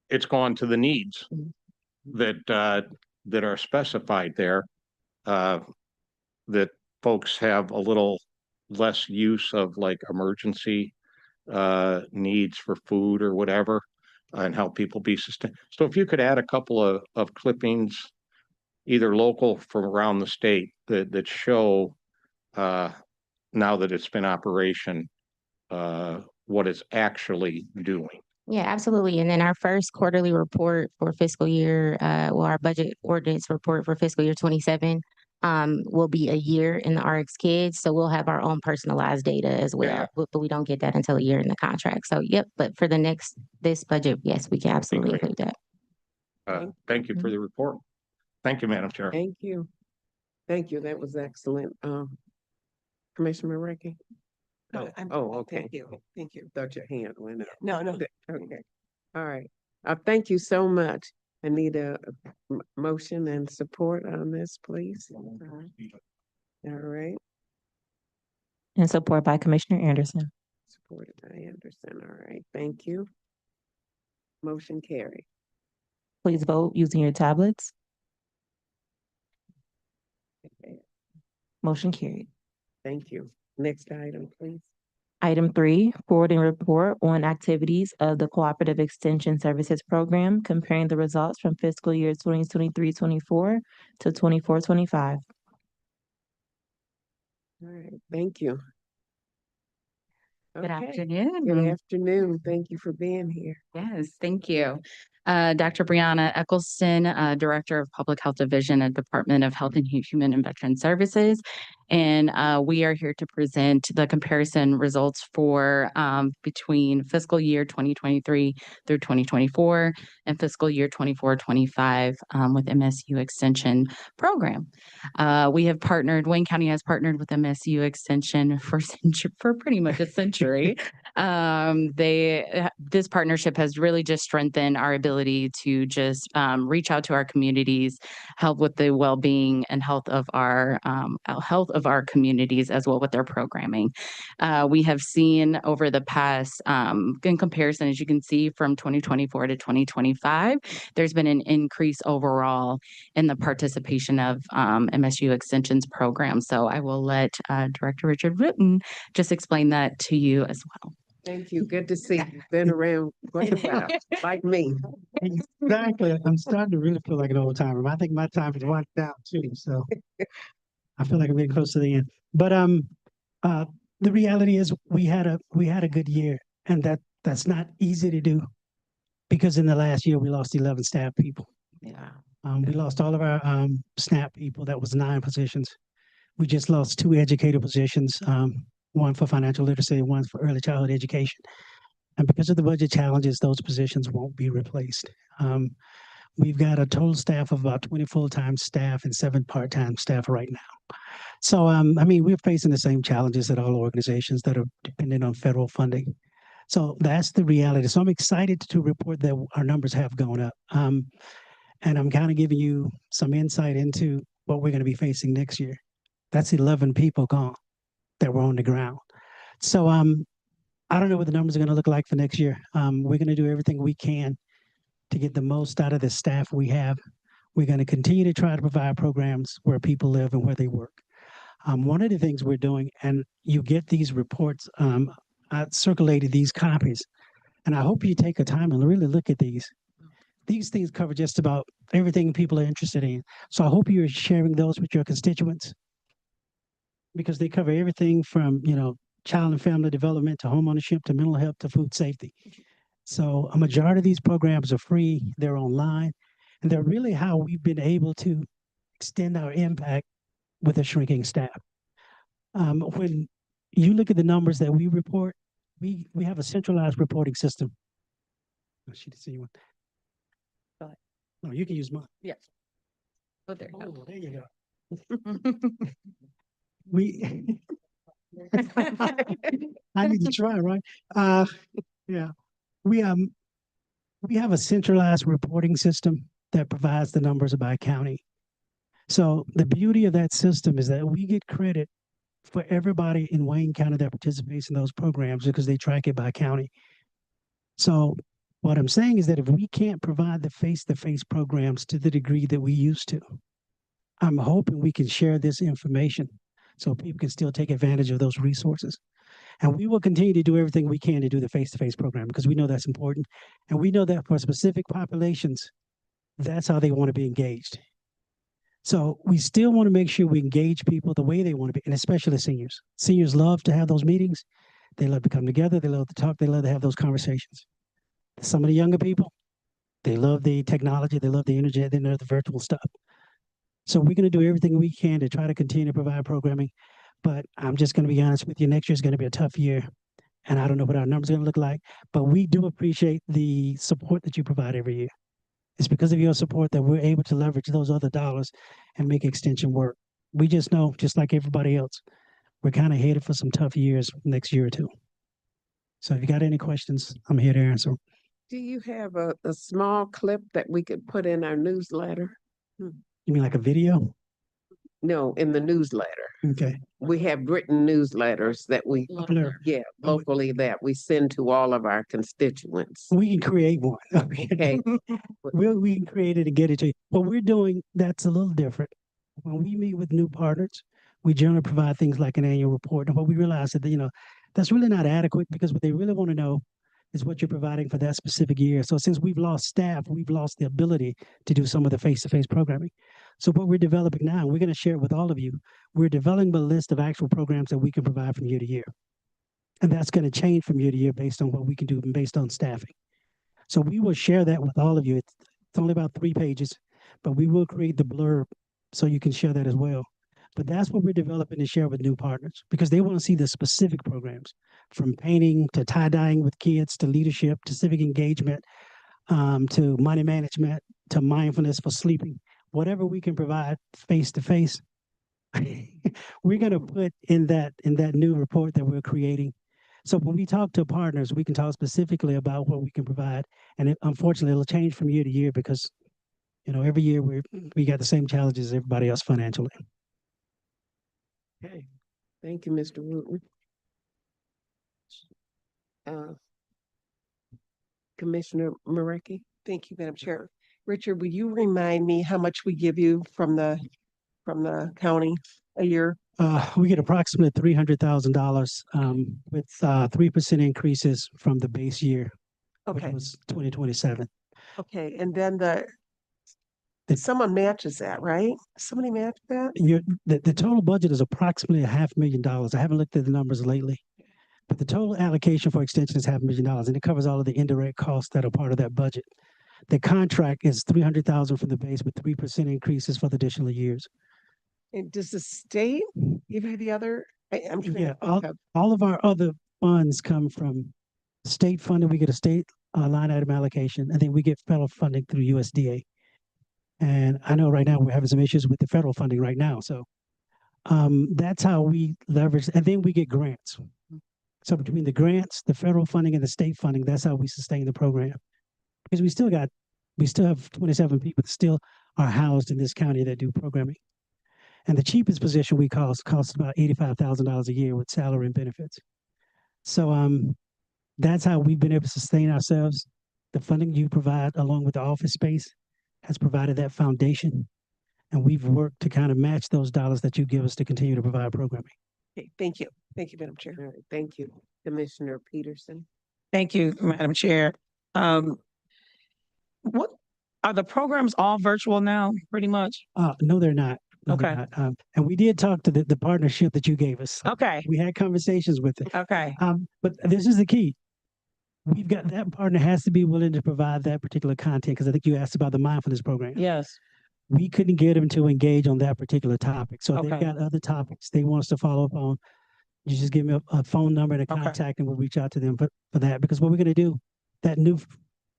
S6: it's gone to the needs that are specified there, that folks have a little less use of like emergency needs for food or whatever, and help people be sustained. So if you could add a couple of clippings, either local from around the state that show now that it's been operation, what it's actually doing.
S10: Yeah, absolutely. And then our first quarterly report for fiscal year, our budget ordinance report for fiscal year 27 will be a year in the RX Kids. So we'll have our own personalized data as well,
S6: Yeah.
S10: but we don't get that until a year in the contract. So, yep. But for this budget, yes, we can absolutely
S6: great.
S10: include that.
S6: Thank you for the report. Thank you, Madam Chair.
S1: Thank you. Thank you. That was excellent. Commissioner Reckey? Okay.
S3: Thank you. Thank you.
S1: Thought your hand went up.
S3: No.
S1: Okay. All right. Thank you so much. I need a motion and support on this, please. All right.
S2: And support by Commissioner Anderson.
S1: Supported by Anderson. All right. Thank you. Motion carried.
S2: Please vote using your tablets.
S1: Okay.
S2: Motion carried.
S1: Thank you. Next item, please.
S2: Item 3, forwarding report on activities of the Cooperative Extension Services Program, comparing the results from fiscal year 2023-24 to 24-25.
S1: All right. Thank you.
S12: Good
S1: Okay.
S12: afternoon.
S1: Good afternoon. Thank you for being here.
S12: Yes, thank you. Dr. Brianna Eccleston, Director of Public Health Division at Department of Health and Human and Veteran Services. And we are here to present the comparison results for between fiscal year 2023 through 2024 and fiscal year 24-25 with MSU Extension Program. We have partnered, Wayne County has partnered with MSU Extension for pretty much a century. This partnership has really just strengthened our ability to just reach out to our communities, help with the well-being and health of our communities, as well with their programming. We have seen over the past, in comparison, as you can see, from 2024 to 2025, there's been an increase overall in the participation of MSU Extension's program. So I will let Director Richard Witten just explain that to you as well.
S1: Thank you. Good to see you. Been around quite a while, like me.
S13: Exactly. I'm starting to really feel like an old timer. I think my time is winding down too. So I feel like I'm getting close to the end. But the reality is we had a good year, and that's not easy to do because in the last year we lost 11 staff people.
S7: Yeah.
S13: We lost all of our SNAP people. That was 9 positions. We just lost 2 educator positions, one for financial literacy, one for early childhood education. And because of the budget challenges, those positions won't be replaced. We've got a total staff of about 20 full-time staff and 7 part-time staff right now. So, I mean, we're facing the same challenges that all organizations that are dependent on federal funding. So that's the reality. So I'm excited to report that our numbers have gone up. And I'm kind of giving you some insight into what we're going to be facing next year. That's 11 people gone that were on the ground. So I don't know what the numbers are going to look like for next year. We're going to do everything we can to get the most out of the staff we have. We're going to continue to try to provide programs where people live and where they work. One of the things we're doing, and you get these reports, I circulated these copies, and I hope you take a time and really look at these. These things cover just about everything people are interested in. So I hope you're sharing those with your constituents because they cover everything from, child and family development to homeownership to mental health to food safety. So a majority of these programs are free, they're online, and they're really how we've been able to extend our impact with a shrinking staff. When you look at the numbers that we report, we have a centralized reporting system. I should see one.
S12: Go ahead.
S13: No, you can use mine.
S12: Yes. Oh, there you
S13: Oh, there you go.
S12: go.
S13: We I need to try, right? Yeah. We have a centralized reporting system that provides the numbers by county. So the beauty of that system is that we get credit for everybody in Wayne County that participates in those programs because they track it by county. So what I'm saying is that if we can't provide the face-to-face programs to the degree that we used to, I'm hoping we can share this information so people can still take advantage of those resources. And we will continue to do everything we can to do the face-to-face program because we know that's important. And we know that for specific populations, that's how they want to be engaged. So we still want to make sure we engage people the way they want to be, and especially seniors. Seniors love to have those meetings. They love to come together. They love to talk. They love to have those conversations. Some of the younger people, they love the technology. They love the internet. They love the virtual stuff. So we're going to do everything we can to try to continue to provide programming. But I'm just going to be honest with you, next year is going to be a tough year. And I don't know what our numbers are going to look like, but we do appreciate the support that you provide every year. It's because of your support that we're able to leverage those other dollars and make extension work. We just know, just like everybody else, we're kind of headed for some tough years next year or two. So if you got any questions, I'm here to answer.
S1: Do you have a small clip that we could put in our newsletter?
S13: You mean like a video?
S1: No, in the newsletter.
S13: Okay.
S1: We have written newsletters that we
S13: Blur.
S1: locally that we send to all of our constituents.
S13: We can create one.
S1: Okay.
S13: We can create it and get it to you. What we're doing, that's a little different. When we meet with new partners, we generally provide things like an annual report. And what we realize that, that's really not adequate because what they really want to know is what you're providing for that specific year. So since we've lost staff, we've lost the ability to do some of the face-to-face programming. So what we're developing now, we're going to share it with all of you. We're developing a list of actual programs that we can provide from year to year. And that's going to change from year to year based on what we can do and based on staffing. So we will share that with all of you. It's only about 3 pages, but we will create the blurb so you can share that as well. But that's what we're developing to share with new partners because they want to see the specific programs from painting to tie-dyeing with kids to leadership to civic engagement to money management to mindfulness for sleeping. Whatever we can provide face-to-face, we're going to put in that new report that we're creating. So when we talk to partners, we can talk specifically about what we can provide. And unfortunately, it'll change from year to year because, every year we got the same challenges as everybody else financially.
S1: Okay. Thank you, Mr. Wooten. Commissioner Marecki.
S3: Thank you, Madam Chair. Richard, will you remind me how much we give you from the county a year?
S13: We get approximately $300,000 with 3% increases from the base year, which
S3: Okay.
S13: was 2027.
S3: Okay, and then the Someone matches that, right? Somebody match that?
S13: The total budget is approximately $500,000. I haven't looked at the numbers lately, but the total allocation for extension is $500,000, and it covers all of the indirect costs that are part of that budget. The contract is $300,000 from the base with 3% increases for the additional years.
S3: And does the state give you the other? I'm trying
S13: Yeah,
S3: to think of.
S13: all of our other funds come from state funding. We get a state line item allocation, and then we get federal funding through USDA. And I know right now we're having some issues with the federal funding right now. So that's how we leverage, and then we get grants. So between the grants, the federal funding, and the state funding, that's how we sustain the program. Because we still have 27 people that still are housed in this county that do programming. And the cheapest position we costs about $85,000 a year with salary and benefits. So that's how we've been able to sustain ourselves. The funding you provide, along with the office space, has provided that foundation. And we've worked to kind of match those dollars that you give us to continue to provide programming.
S3: Okay, thank you. Thank you, Madam Chair.
S1: All right, thank you. Commissioner Peterson.
S11: Thank you, Madam Chair. What are the programs all virtual now, pretty much?
S13: No, they're not. No, they're
S11: Okay.
S13: not. And we did talk to the partnership that you gave us.
S11: Okay.
S13: We had conversations with it.
S11: Okay.
S13: But this is the key. We've got that partner has to be willing to provide that particular content, because I think you asked about the mindfulness program.
S11: Yes.
S13: We couldn't get them to engage on that particular topic. So if
S11: Okay.
S13: they've got other topics they want us to follow up on, you just give me a phone number and a
S11: Okay.
S13: contact, and we'll reach out to them for that. Because what we're going to do, that new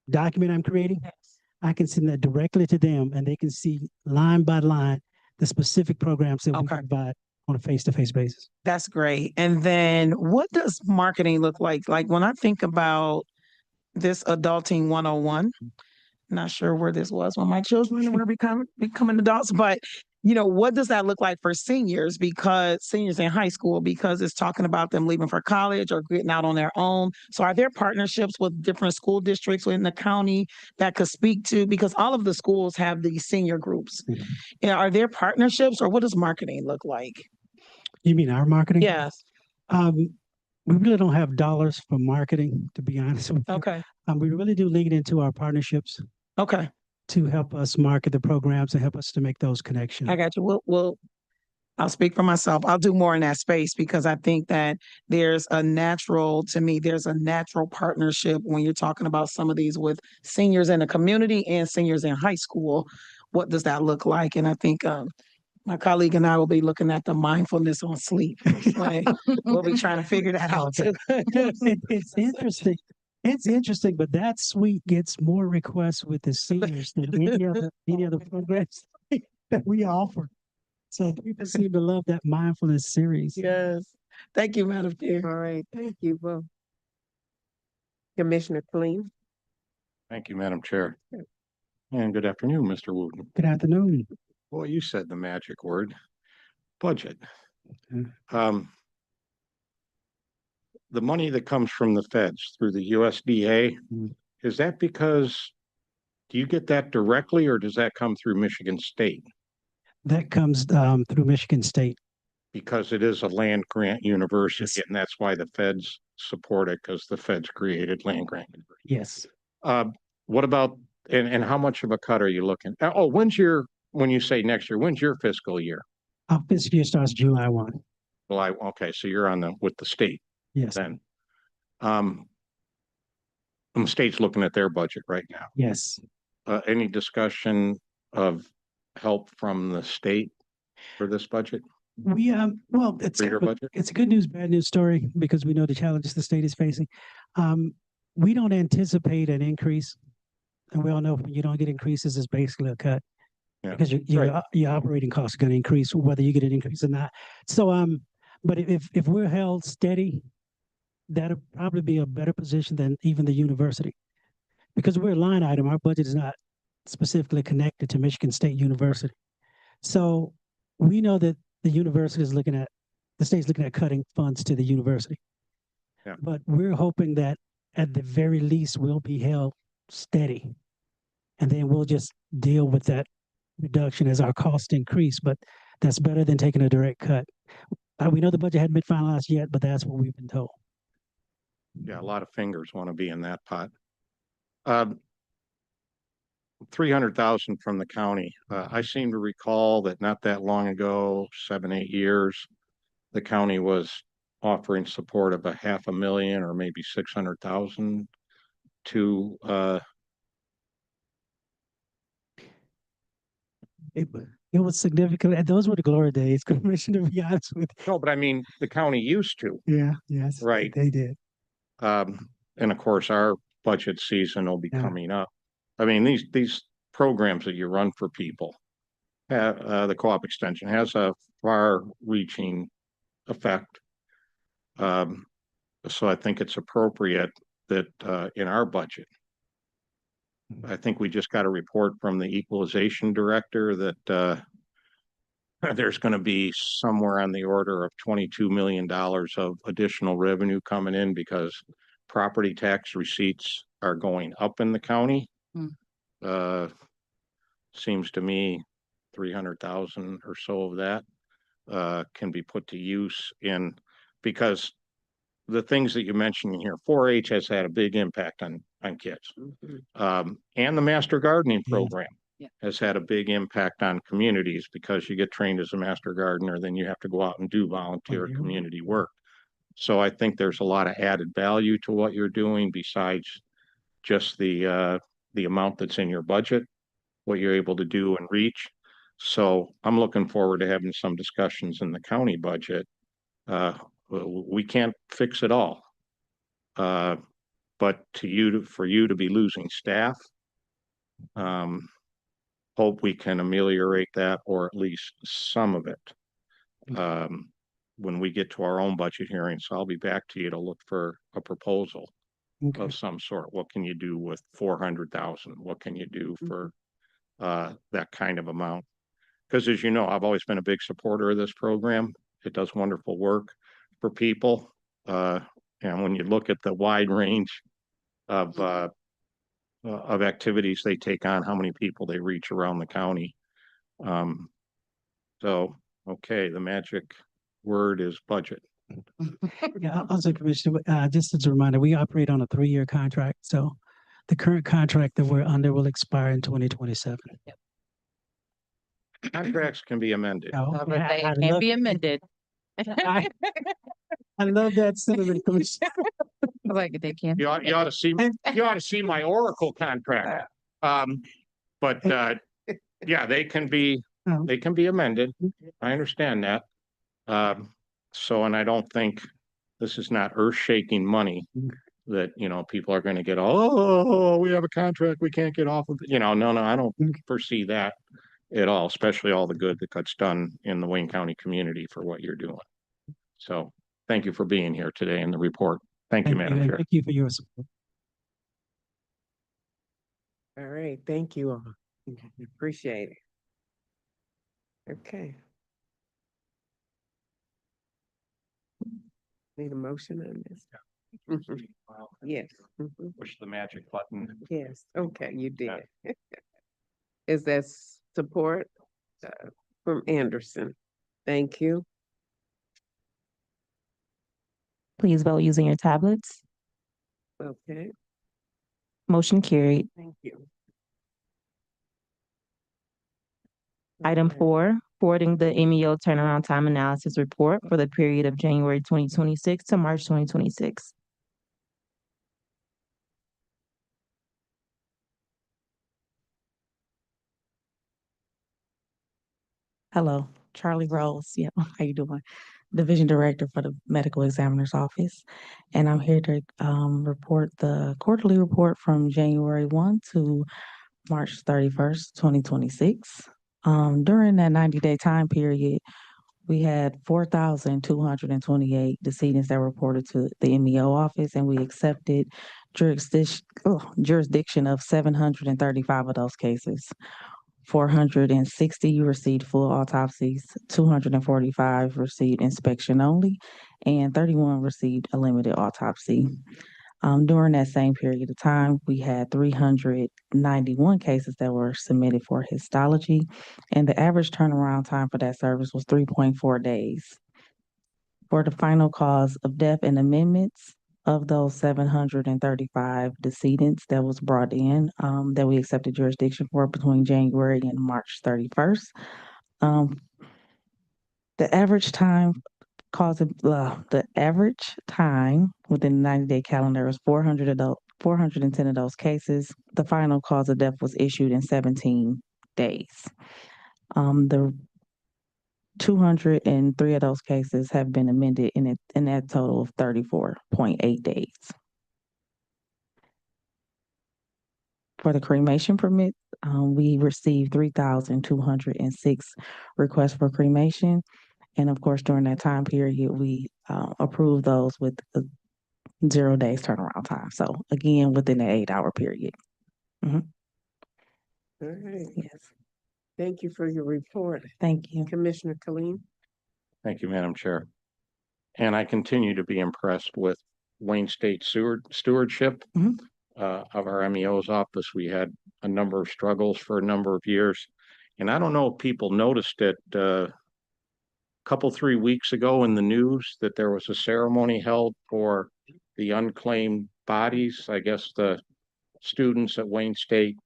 S13: document I'm creating, I can send that directly to them, and they can see line by line the specific programs that we
S11: Okay.
S13: provide on a face-to-face basis.
S11: That's great. And then what does marketing look like? Like when I think about this Adulting 101, not sure where this was when my children were becoming adults, but what does that look like for seniors? Because seniors in high school, because it's talking about them leaving for college or getting out on their own. So are there partnerships with different school districts within the county that could speak to, because all of the schools have these senior groups. Are there partnerships, or what does marketing look like?
S13: You mean our marketing?
S11: Yes.
S13: We really don't have dollars for marketing, to be honest with you.
S11: Okay.
S13: We really do lean into our partnerships.
S11: Okay.
S13: To help us market the programs and help us to make those connections.
S11: I got you. I'll speak for myself. I'll do more in that space, because I think that there's a natural partnership when you're talking about some of these with seniors in the community and seniors in high school. What does that look like? And I think my colleague and I will be looking at the mindfulness on sleep. Like, we'll be trying to figure that out too.
S13: It's interesting. It's interesting, but that suite gets more requests with the seniors than any other programs that we offer. So people seem to love that mindfulness series.
S11: Yes. Thank you, Madam Chair.
S1: All right, thank you both. Commissioner Clean.
S6: Thank you, Madam Chair. And good afternoon, Mr. Wooten.
S13: Good afternoon.
S6: Boy, you said the magic word, budget. The money that comes from the feds through the USDA, is that because, do you get that directly, or does that come through Michigan State?
S13: That comes through Michigan State.
S6: Because it is a land grant university, and that's why the feds support it, because the feds created land grant.
S13: Yes.
S6: What about, and how much of a cut are you looking? Oh, when you say next year, when's your fiscal year?
S13: Our fiscal year starts July 1.
S6: Okay, so you're with the state.
S13: Yes.
S6: Then, the state's looking at their budget right now.
S13: Yes.
S6: Any discussion of help from the state for this budget?
S13: We it's a good news, bad news story, because we know the challenges the state is facing. We don't anticipate an increase, and we all know when you don't get increases, it's basically a cut. Yeah. Because your operating costs are going to increase whether you get an increase or not. So but if we're held steady, that'll probably be a better position than even the university, because we're a line item. Our budget is not specifically connected to Michigan State University. So we know that the state's looking at cutting funds to the university. Yeah. But we're hoping that at the very least we'll be held steady, and then we'll just deal with that reduction as our costs increase. But that's better than taking a direct cut. We know the budget hadn't been finalized yet, but that's what we've been told.
S6: Yeah, a lot of fingers want to be in that pot. 300,000 from the county. I seem to recall that not that long ago, 7, 8 years, the county was offering support of a $500,000 or maybe 600,000 to
S13: it was significant. And those were the glory days, Commissioner, to be honest with you.
S6: no, but I mean the county used to.
S13: Yeah, yes,
S6: Right.
S13: they did.
S6: And of course our budget season will be coming up. I mean, these programs that you run for people, the co-op extension has a far-reaching effect. So I think it's appropriate that in our budget, I think we just got a report from the equalization director that there's going to be somewhere on the order of $22 million of additional revenue coming in because property tax receipts are going up in the county. Seems to me 300,000 or so of that can be put to use because the things that you mentioned in here, 4-H has had a big impact on kids. And the Master Gardening Program has had a big impact on communities because you get trained as a master gardener, then you have to go out and do volunteer community work. So I think there's a lot of added value to what you're doing besides just the amount that's in your budget, what you're able to do and reach. So I'm looking forward to having some discussions in the county budget. We can't fix it all. But for you to be losing staff, hope we can ameliorate that or at least some of it. When we get to our own budget hearing, so I'll be back to you to look for a proposal of some sort. What can you do with 400,000? What can you do for that kind of amount? Because as you know, I've always been a big supporter of this program. It does wonderful work for people. And when you look at the wide range of activities they take on, how many people they reach around the county. So, okay, the magic word is budget.
S13: Yeah, also, Commissioner, just as a reminder, we operate on a 3-year contract. So the current contract that we're under will expire in 2027.
S6: Contracts can be amended.
S12: But they can be amended.
S13: I love that sentiment, Commissioner.
S12: Like they can.
S6: You ought to see my Oracle contract. But yeah, they can be amended. I understand that. So, and I don't think this is not earth-shaking money that, people are going to get, oh, we have a contract, we can't get off of it. No, I don't foresee that at all, especially all the good that gets done in the Wayne County community for what you're doing. So thank you for being here today in the report. Thank you, Madam Chair.
S13: Thank you for your support.
S1: All right, thank you all. Appreciate it. Okay. Need a motion on this? Yes.
S6: Push the magic button.
S1: Yes, okay, you did. Is that support from Anderson? Thank you.
S2: Please vote using your tablets.
S1: Okay,
S2: Motion carried.
S1: thank you.
S2: Item
S1: Okay.
S2: 4, forwarding the MEO turnaround time analysis report for the period of January 2026 to March 2026.
S14: Hello, Charlie Rose. Yeah, how you doing? Division Director for the Medical Examiner's Office. And I'm here to report the quarterly report from January 1 to March 31st, 2026. During that 90-day time period, we had 4,228 decedents that were reported to the MEO office, and we accepted jurisdiction of 735 of those cases. 460 received full autopsies, 245 received inspection only, and 31 received a limited autopsy. During that same period of time, we had 391 cases that were submitted for histology, and the average turnaround time for that service was 3.4 days. For the final cause of death and amendments, of those 735 decedents that was brought in, that we accepted jurisdiction for between January and March 31st. The average time the average time within the 90-day calendar was 410 of those cases. The final cause of death was issued in 17 days. The 203 of those cases have been amended in that total of 34.8 days. For the cremation permit, we received 3,206 requests for cremation. And of course, during that time period, we approved those with a 0 days turnaround time. So again, within the 8-hour period.
S1: All right.
S14: Yes.
S1: Thank you for your report.
S14: Thank you.
S1: Commissioner Killeen.
S6: Thank you, Madam Chair. And I continue to be impressed with Wayne State stewardship of our MEO's office. We had a number of struggles for a number of years. And I don't know if people noticed it a couple, 3 weeks ago in the news that there was a ceremony held for the unclaimed bodies. I guess the students at Wayne State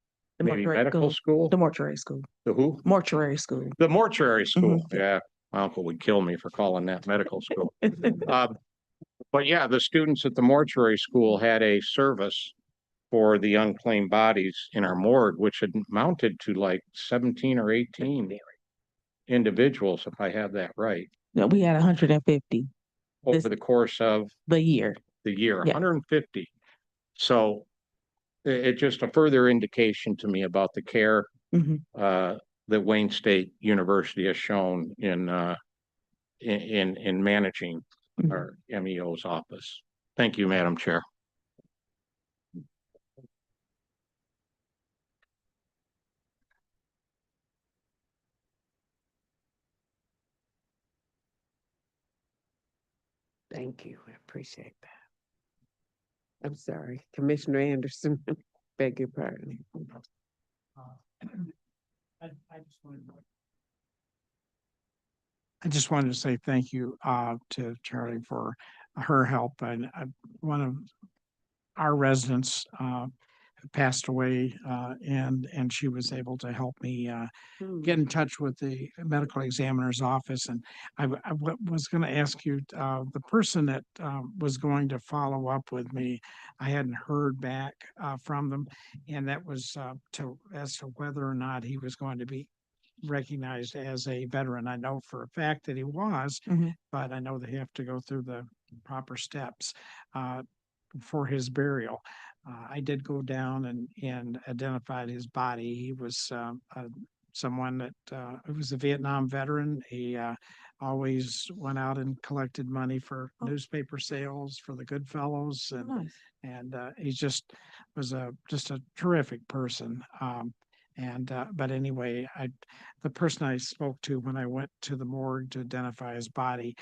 S6: maybe medical school.
S14: The mortuary school.
S6: The who?
S14: Mortuary school.
S6: The mortuary school. Yeah. My uncle would kill me for calling that medical school. But yeah, the students at the mortuary school had a service for the unclaimed bodies in our morgue, which had mounted to like 17 or 18 individuals, if I have that right.
S14: No, we had 150
S6: over the course of
S14: the year.
S6: Yeah. 150. So it's just a further indication to me about the care that Wayne State University has shown in managing our MEO's office. Thank you, Madam Chair.
S1: Thank you. I appreciate that. I'm sorry, Commissioner Anderson. Beg your pardon.
S15: I just wanted to say thank you to Charlie for her help. And one of our residents passed away, and she was able to help me get in touch with the medical examiner's office. And I was going to ask you, the person that was going to follow up with me, I hadn't heard back from them, and that was as to whether or not he was going to be recognized as a veteran. I know for a fact that he was, but I know they have to go through the proper steps for his burial. I did go down and identified his body. He was someone that was a Vietnam veteran. He always went out and collected money for newspaper sales for the Goodfellows, and he just was just a terrific person. But anyway, the person I spoke to when I went to the morgue to identify his body,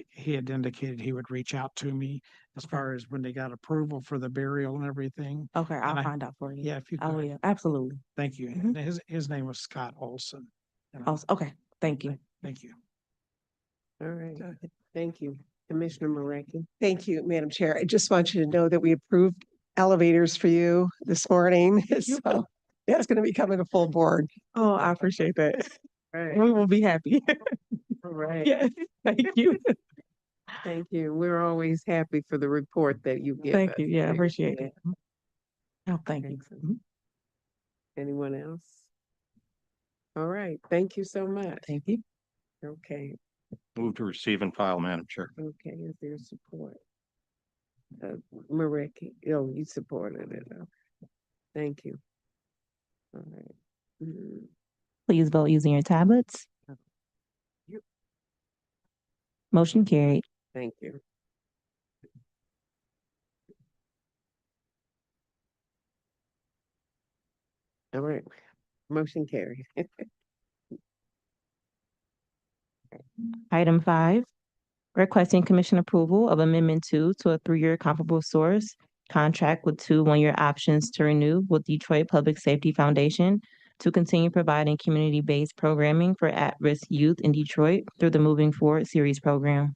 S15: he had indicated he would reach out to me as far as when they got approval for the burial and everything.
S14: Okay, I'll find out for you.
S15: Yeah, if you could.
S14: Oh, yeah, absolutely.
S15: Thank you. And his name was Scott Olson.
S14: Okay, thank you.
S15: Thank you.
S1: All right. Thank you. Commissioner Marecki.
S3: Thank you, Madam Chair. I just want you to know that we approved elevators for you this morning. So that's going to be coming to full board.
S14: Oh, I appreciate that.
S1: Right.
S14: We will be happy.
S1: All right.
S14: Yeah, thank you.
S1: Thank you. We're always happy for the report that you give
S14: Thank
S1: us.
S14: you. Yeah, I appreciate it. Oh, thank you.
S1: Anyone else? All right. Thank you so much.
S14: Thank you.
S1: Okay.
S6: Move to receive and file, Madam Chair.
S1: Okay. Is there support? Marecki. Oh, you supported it. Okay. Thank you. All right.
S2: Please vote using your tablets. Motion carried.
S1: Thank you. All right. Motion carried.
S2: Item 5, requesting commission approval of Amendment 2 to a 3-year comparable source contract with 2 one-year options to renew with Detroit Public Safety Foundation to continue providing community-based programming for at-risk youth in Detroit through the Moving Forward series program.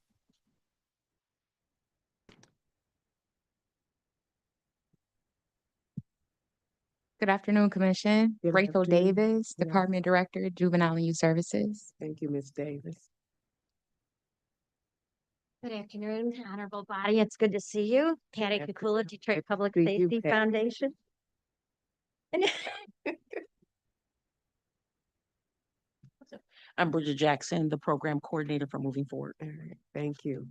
S16: Good afternoon, Commission.
S1: Good
S16: Rachel
S1: afternoon.
S16: Davis,
S1: Yes.
S16: Department Director, Juvenile and Youth Services.
S1: Thank you, Ms. Davis.
S17: Good afternoon, honorable body. It's good to see you. Patty
S1: Good
S17: Kukula, Detroit Public
S1: See you,
S17: Safety
S1: Pat.
S17: Foundation.
S14: I'm Bridget Jackson, the program coordinator for Moving Forward.
S1: All right, thank you.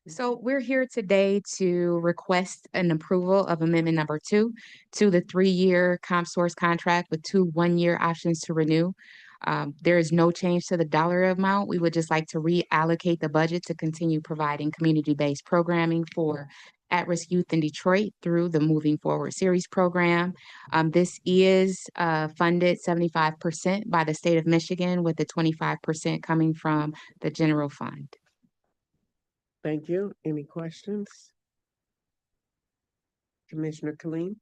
S16: So we're here today to request an approval of amendment number 2 to the 3-year ComSource contract with 2 one-year options to renew. There is no change to the dollar amount. We would just like to reallocate the budget to continue providing community-based programming for at-risk youth in Detroit through the Moving Forward series program. This is funded 75% by the state of Michigan, with the 25% coming from the general fund.
S1: Thank you. Any questions? Commissioner Khalil?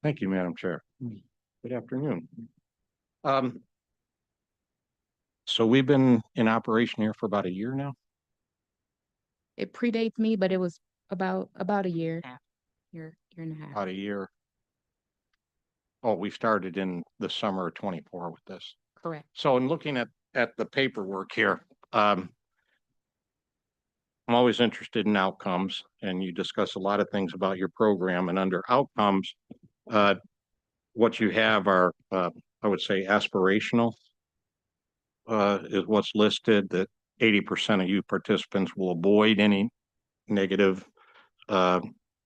S6: Thank you, Madam Chair. Good afternoon. So we've been in operation here for about a year now.
S16: It predates me, but it was about a year and a half.
S6: About a year. Oh, we started in the summer of 24 with this.
S16: Correct.
S6: So in looking at the paperwork here, I'm always interested in outcomes, and you discuss a lot of things about your program, and under outcomes, what you have are, I would say, aspirational, is what's listed, that 80% of youth participants will avoid any negative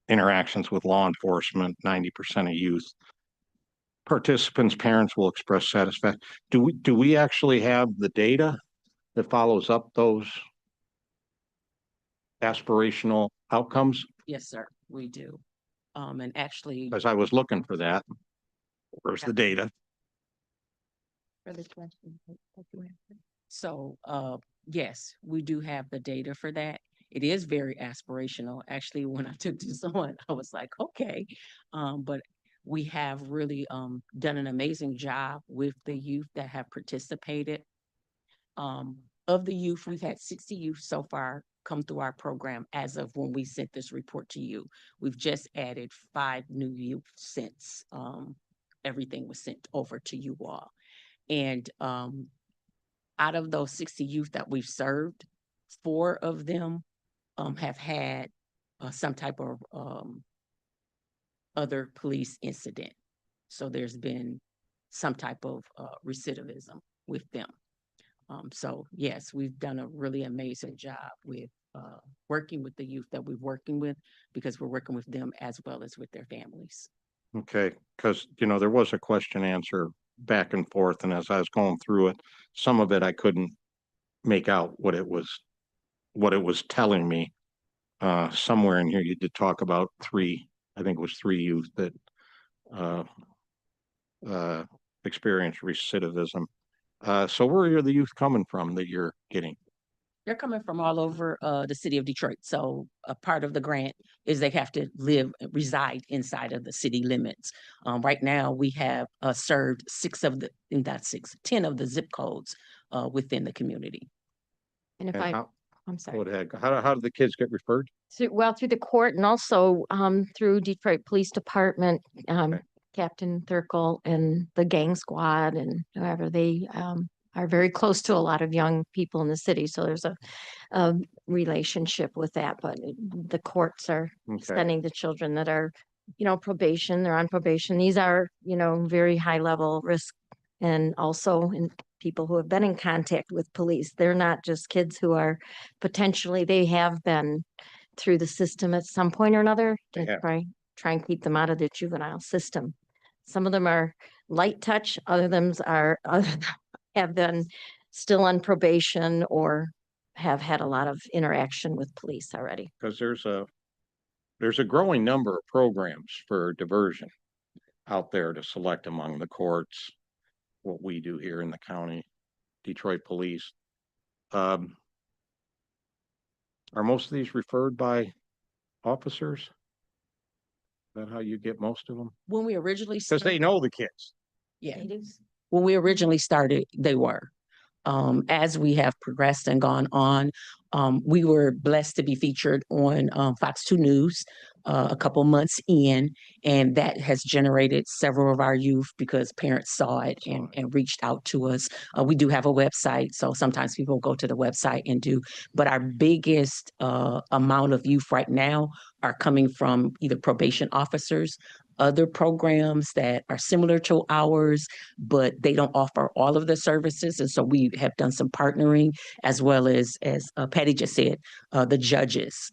S6: interactions with law enforcement. 90% of youth participants' parents will express satisfaction. Do we actually have the data that follows up those aspirational outcomes?
S14: Yes, sir, we do. And actually,
S6: Because I was looking for that. Where's the data?
S16: For this question.
S14: so yes, we do have the data for that. It is very aspirational. Actually, when I took this on, I was like, okay. But we have really done an amazing job with the youth that have participated. Of the youth, we've had 60 youth so far come through our program as of when we sent this report to you. We've just added 5 new youth since everything was sent over to you all. And out of those 60 youth that we've served, 4 of them have had some type of other police incident. So there's been some type of recidivism with them. So yes, we've done a really amazing job with working with the youth that we're working with, because we're working with them as well as with their families.
S6: Okay, because there was a question answer back and forth, and as I was going through it, some of it I couldn't make out what it was telling me. Somewhere in here you did talk about 3, I think it was 3 youth that experienced recidivism. So where are the youth coming from that you're getting?
S14: They're coming from all over the city of Detroit. So a part of the grant is they have to reside inside of the city limits. Right now, we have served 10 of the zip codes within the community.
S17: And if I'm sorry.
S6: Go ahead. How do the kids get referred?
S17: Through the court, and also through Detroit Police Department, Captain Thurkel and the gang squad, and whoever, they are very close to a lot of young people in the city. So there's a relationship with that, but the courts are sending the children that are, probation, they're on probation. These are, very high level risk, and also in people who have been in contact with police. They're not just kids who are potentially, they have been through the system at some point or another to try and keep them out of the juvenile system. Some of them are light touch, others have been still on probation or have had a lot of interaction with police already.
S6: Because there's a growing number of programs for diversion out there to select among the courts, what we do here in the county, Detroit Police. Are most of these referred by officers? Is that how you get most of them?
S14: When we originally
S6: Because they know the kids.
S14: Yeah. When we originally started, they were. As we have progressed and gone on, we were blessed to be featured on Fox 2 News.
S7: a couple months in, and that has generated several of our youth because parents saw it and reached out to us. We do have a website, so sometimes people go to the website and do, but our biggest amount of youth right now are coming from either probation officers, other programs that are similar to ours, but they don't offer all of the services. And so we have done some partnering, as well as Patty just said, the judges.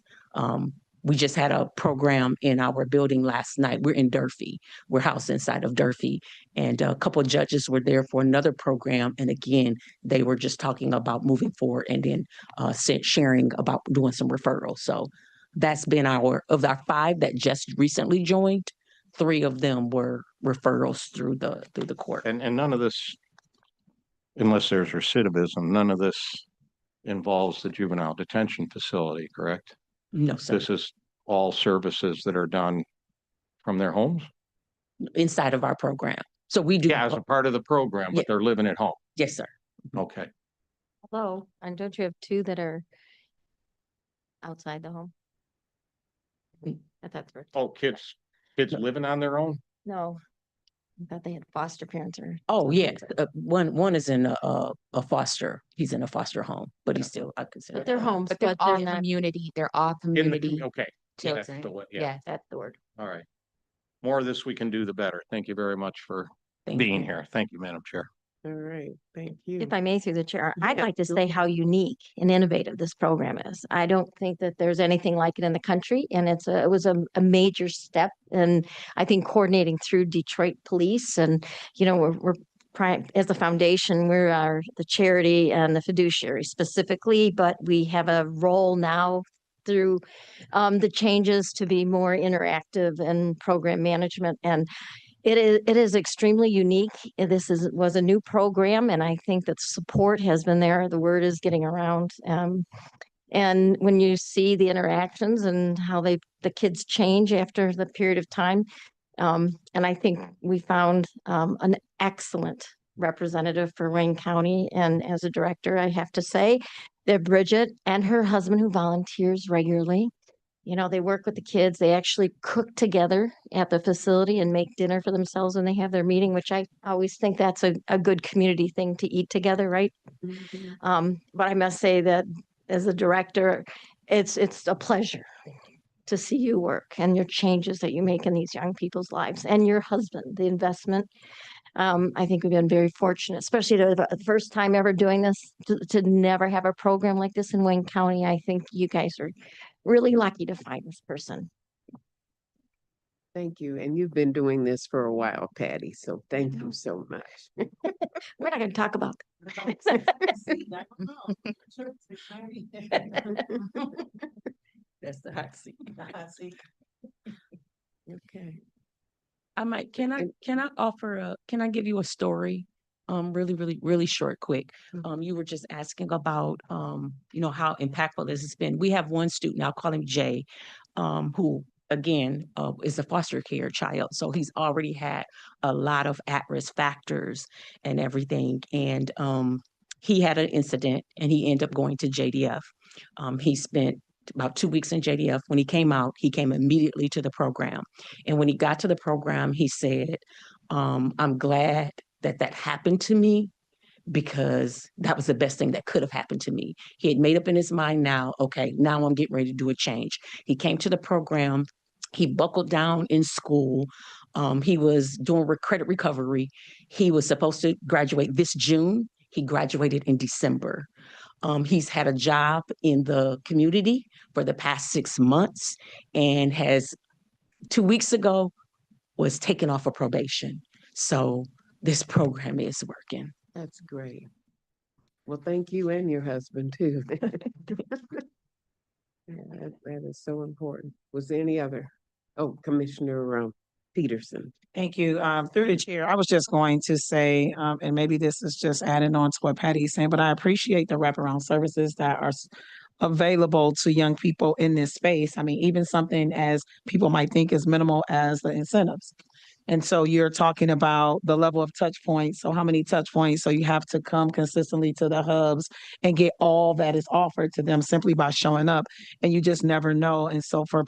S7: We just had a program in our building last night. We're in Durfee. We're housed inside of Durfee. And a couple of judges were there for another program. And again, they were just talking about moving forward and then sharing about doing some referrals. So that's been of our 5 that just recently joined, 3 of them were referrals through the court.
S6: And none of this, unless there's recidivism, none of this involves the juvenile detention facility, correct?
S7: No, sir.
S6: This is all services that are done from their homes?
S7: Inside of our program. So we do.
S6: Yeah, as a part of the program, but they're living at home.
S7: Yes, sir.
S6: Okay.
S17: Hello, and don't you have 2 that are outside the home? I thought there were
S6: Oh, kids living on their own?
S17: No, I thought they had foster parents or.
S7: Oh, yeah. One is in a foster. He's in a foster home, but he's still, I consider.
S17: But they're homes,
S16: But they're
S17: but they're
S16: all
S17: not.
S16: community. They're all community.
S6: Okay.
S16: children.
S6: That's the way,
S16: Yeah.
S17: That's the word.
S6: All right. More of this we can do, the better. Thank you very much for being here. Thank you, Madam Chair.
S1: All right, thank you.
S17: If I may, through the chair, I'd
S1: Yeah,
S17: like to
S1: go
S17: say
S1: ahead.
S17: how unique and innovative this program is. I don't think that there's anything like it in the country, and it was a major step. And I think coordinating through Detroit Police, and we're as a foundation, we're the charity and the fiduciary specifically, but we have a role now through the changes to be more interactive and program management. And it is extremely unique. Was a new program, and I think that support has been there. The word is getting around. And when you see the interactions and how the kids change after the period of time, and I think we found an excellent representative for Wayne County. And as a director, I have to say that Bridget and her husband, who volunteers regularly, they work with the kids. They actually cook together at the facility and make dinner for themselves when they have their meeting, which I always think that's a good community thing to eat together, right? But I must say that as a director, it's a pleasure to see you work and your changes that you make in these young people's lives, and your husband, the investment. I think we've been very fortunate, especially the first time ever doing this, to never have a program like this in Wayne County. I think you guys are really lucky to find this person.
S1: Thank you. And you've been doing this for a while, Patty, so thank you so much.
S17: We're not going to talk about
S7: That's the hot seat.
S1: Okay.
S7: Can I give you a story? Really short, quick. You were just asking about, how impactful this has been. We have one student, I'll call him Jay, who again, is a foster care child. So he's already had a lot of at-risk factors and everything. And, he had an incident and he ended up going to JDF. He spent about 2 weeks in JDF. When he came out, he came immediately to the program. And when he got to the program, he said, I'm glad that happened to me, because that was the best thing that could have happened to me. He had made up in his mind now, okay, now I'm getting ready to do a change. He came to the program. He buckled down in school. He was doing credit recovery. He was supposed to graduate this June. He graduated in December. He's had a job in the community for the past 6 months, and 2 weeks ago was taken off of probation. So this program is working.
S1: That's great. Well, thank you and your husband too. Yeah, that is so important. Was there any other? Oh, Commissioner Peterson.
S11: Thank you. Through the chair, I was just going to say, and maybe this is just adding on to what Patty is saying, but I appreciate the wraparound services that are available to young people in this space. I mean, even something as people might think is minimal as the incentives. And so you're talking about the level of touch points. So how many touch points? So you have to come consistently to the hubs and get all that is offered to them simply by showing up. And you just never know. And so for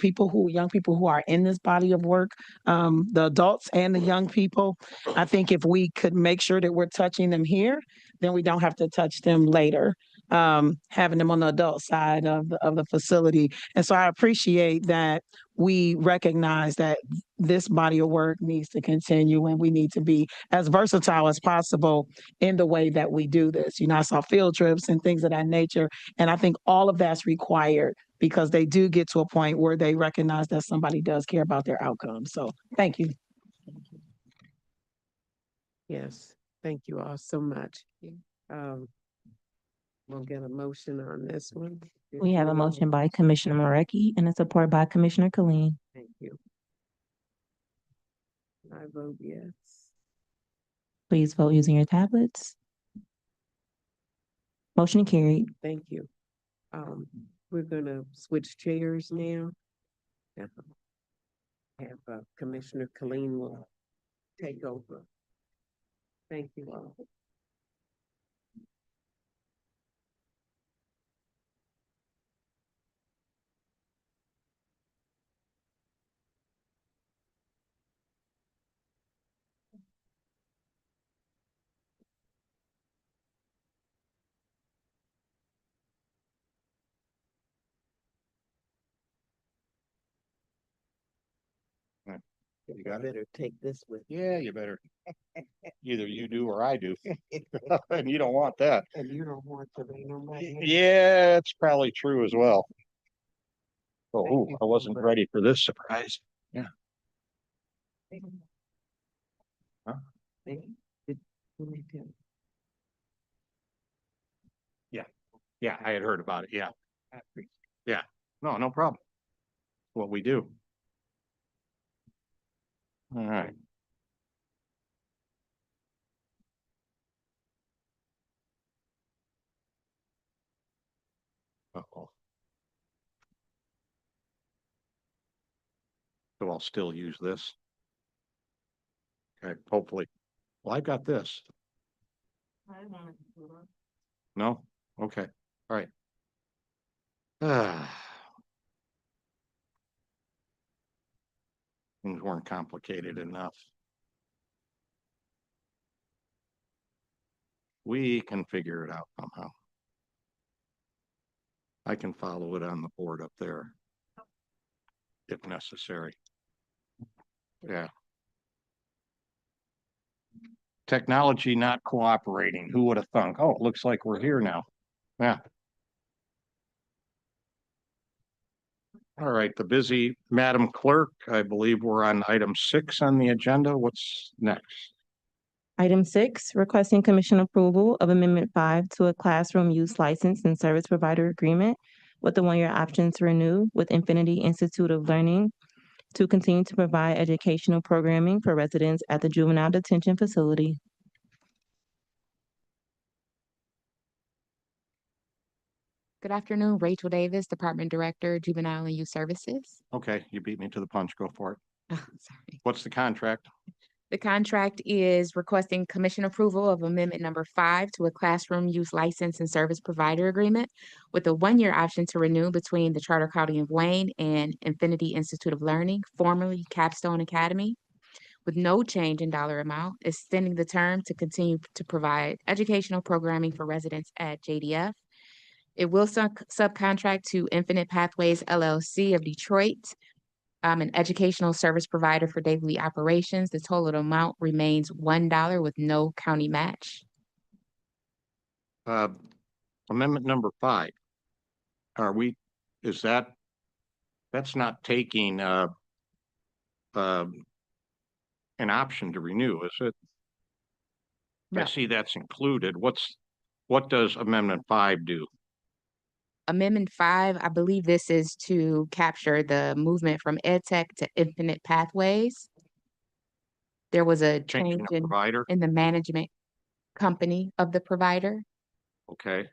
S11: young people who are in this body of work, the adults and the young people, I think if we could make sure that we're touching them here, then we don't have to touch them later, having them on the adult side of the facility. And so I appreciate that we recognize that this body of work needs to continue and we need to be as versatile as possible in the way that we do this. You know, I saw field trips and things of that nature. And I think all of that's required because they do get to a point where they recognize that somebody does care about their outcomes. So thank you.
S1: Yes, thank you all so much. We'll get a motion on this one.
S2: We have a motion by Commissioner Marecki and a support by Commissioner Killeen.
S1: Thank you. I vote yes.
S2: Please vote using your tablets. Motion carried.
S1: Thank you. We're gonna switch chairs now. Have Commissioner Killeen will take over. Thank you all.
S6: You got it?
S1: Better take this with you.
S6: Yeah, you better. Either you do or I do. And you don't want that.
S1: And you don't want to be no money.
S6: Yeah, it's probably true as well. Oh, ooh, I wasn't ready for this surprise. Yeah. Huh? Yeah. Yeah, I had heard about it. Yeah. Yeah. No problem. What we do. All right. Uh-oh. So I'll still use this. Okay, hopefully. Well, I got this. No? Okay. All right. Things weren't complicated enough. We can figure it out somehow. I can follow it on the board up there if necessary. Yeah. Technology not cooperating. Who would have thunk? Oh, it looks like we're here now. Yeah. All right, the busy Madam Clerk, I believe we're on item 6 on the agenda. What's next?
S2: Item 6, requesting commission approval of Amendment 5 to a classroom use license and service provider agreement with the one-year option to renew with Infinity Institute of Learning to continue to provide educational programming for residents at the juvenile detention facility.
S16: Good afternoon, Rachel Davis, Department Director, Juvenile and Youth Services.
S6: Okay, you beat me to the punch. Go for it.
S16: Oh, sorry.
S6: What's the contract?
S16: The contract is requesting commission approval of Amendment number 5 to a classroom use license and service provider agreement with a one-year option to renew between the Charter County of Wayne and Infinity Institute of Learning, formerly Capstone Academy, with no change in dollar amount, extending the term to continue to provide educational programming for residents at JDF. It will subcontract to Infinite Pathways LLC of Detroit, an educational service provider for daily operations. The total amount remains $1 with no county match.
S6: Amendment number 5. That's not taking an option to renew, is it?
S16: No.
S6: I see that's included. What does Amendment 5 do?
S16: Amendment 5, I believe this is to capture the movement from EdTech to Infinite Pathways. There was a change in the management company of the provider.
S6: Okay.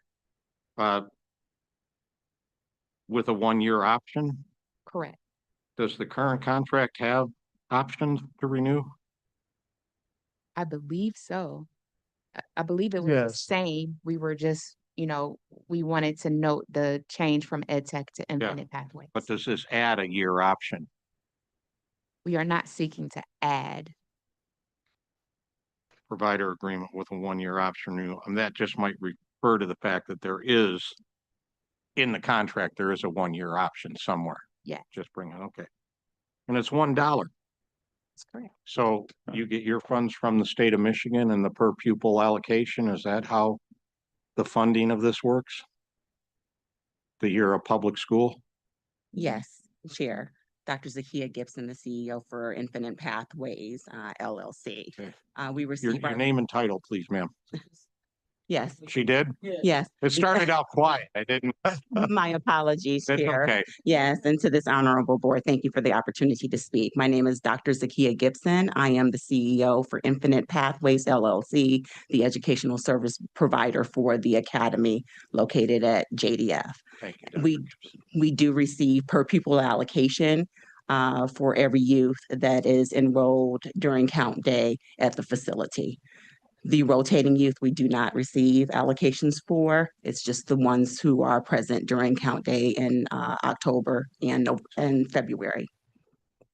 S6: With a one-year option?
S16: Correct.
S6: Does the current contract have options to renew?
S16: I believe so. I believe it was the
S6: Yes.
S16: same. We were just, we wanted to note the change from ed tech to infinite pathways.
S6: But does this add a year option?
S16: We are not seeking to add.
S6: Provider agreement with a 1-year option renewal, and that just might refer to the fact that there is, in the contract, there is a 1-year option somewhere.
S16: Yeah.
S6: Just bring it, okay. And it's $1.
S16: That's correct.
S6: So you get your funds from the state of Michigan and the per pupil allocation, is that how the funding of this works? The year of public school?
S18: Yes, Chair. Dr. Zakia Gibson, the CEO for Infinite Pathways, LLC. We
S6: Your,
S18: receive
S6: your name and title, please, ma'am.
S18: Yes,
S6: She did?
S18: yes.
S6: It started out quiet. I didn't.
S18: My apologies,
S6: That's
S18: Chair.
S6: okay.
S18: Yes, and to this honorable board, thank you for the opportunity to speak. My name is Dr. Zakia Gibson. I am the CEO for Infinite Pathways LLC, the educational service provider for the academy located at JDF.
S6: Thank you, Dr.
S18: We do receive per pupil allocation for every youth that is enrolled during count day at the facility. The rotating youth, we do not receive allocations for. It's just the ones who are present during count day in October and February.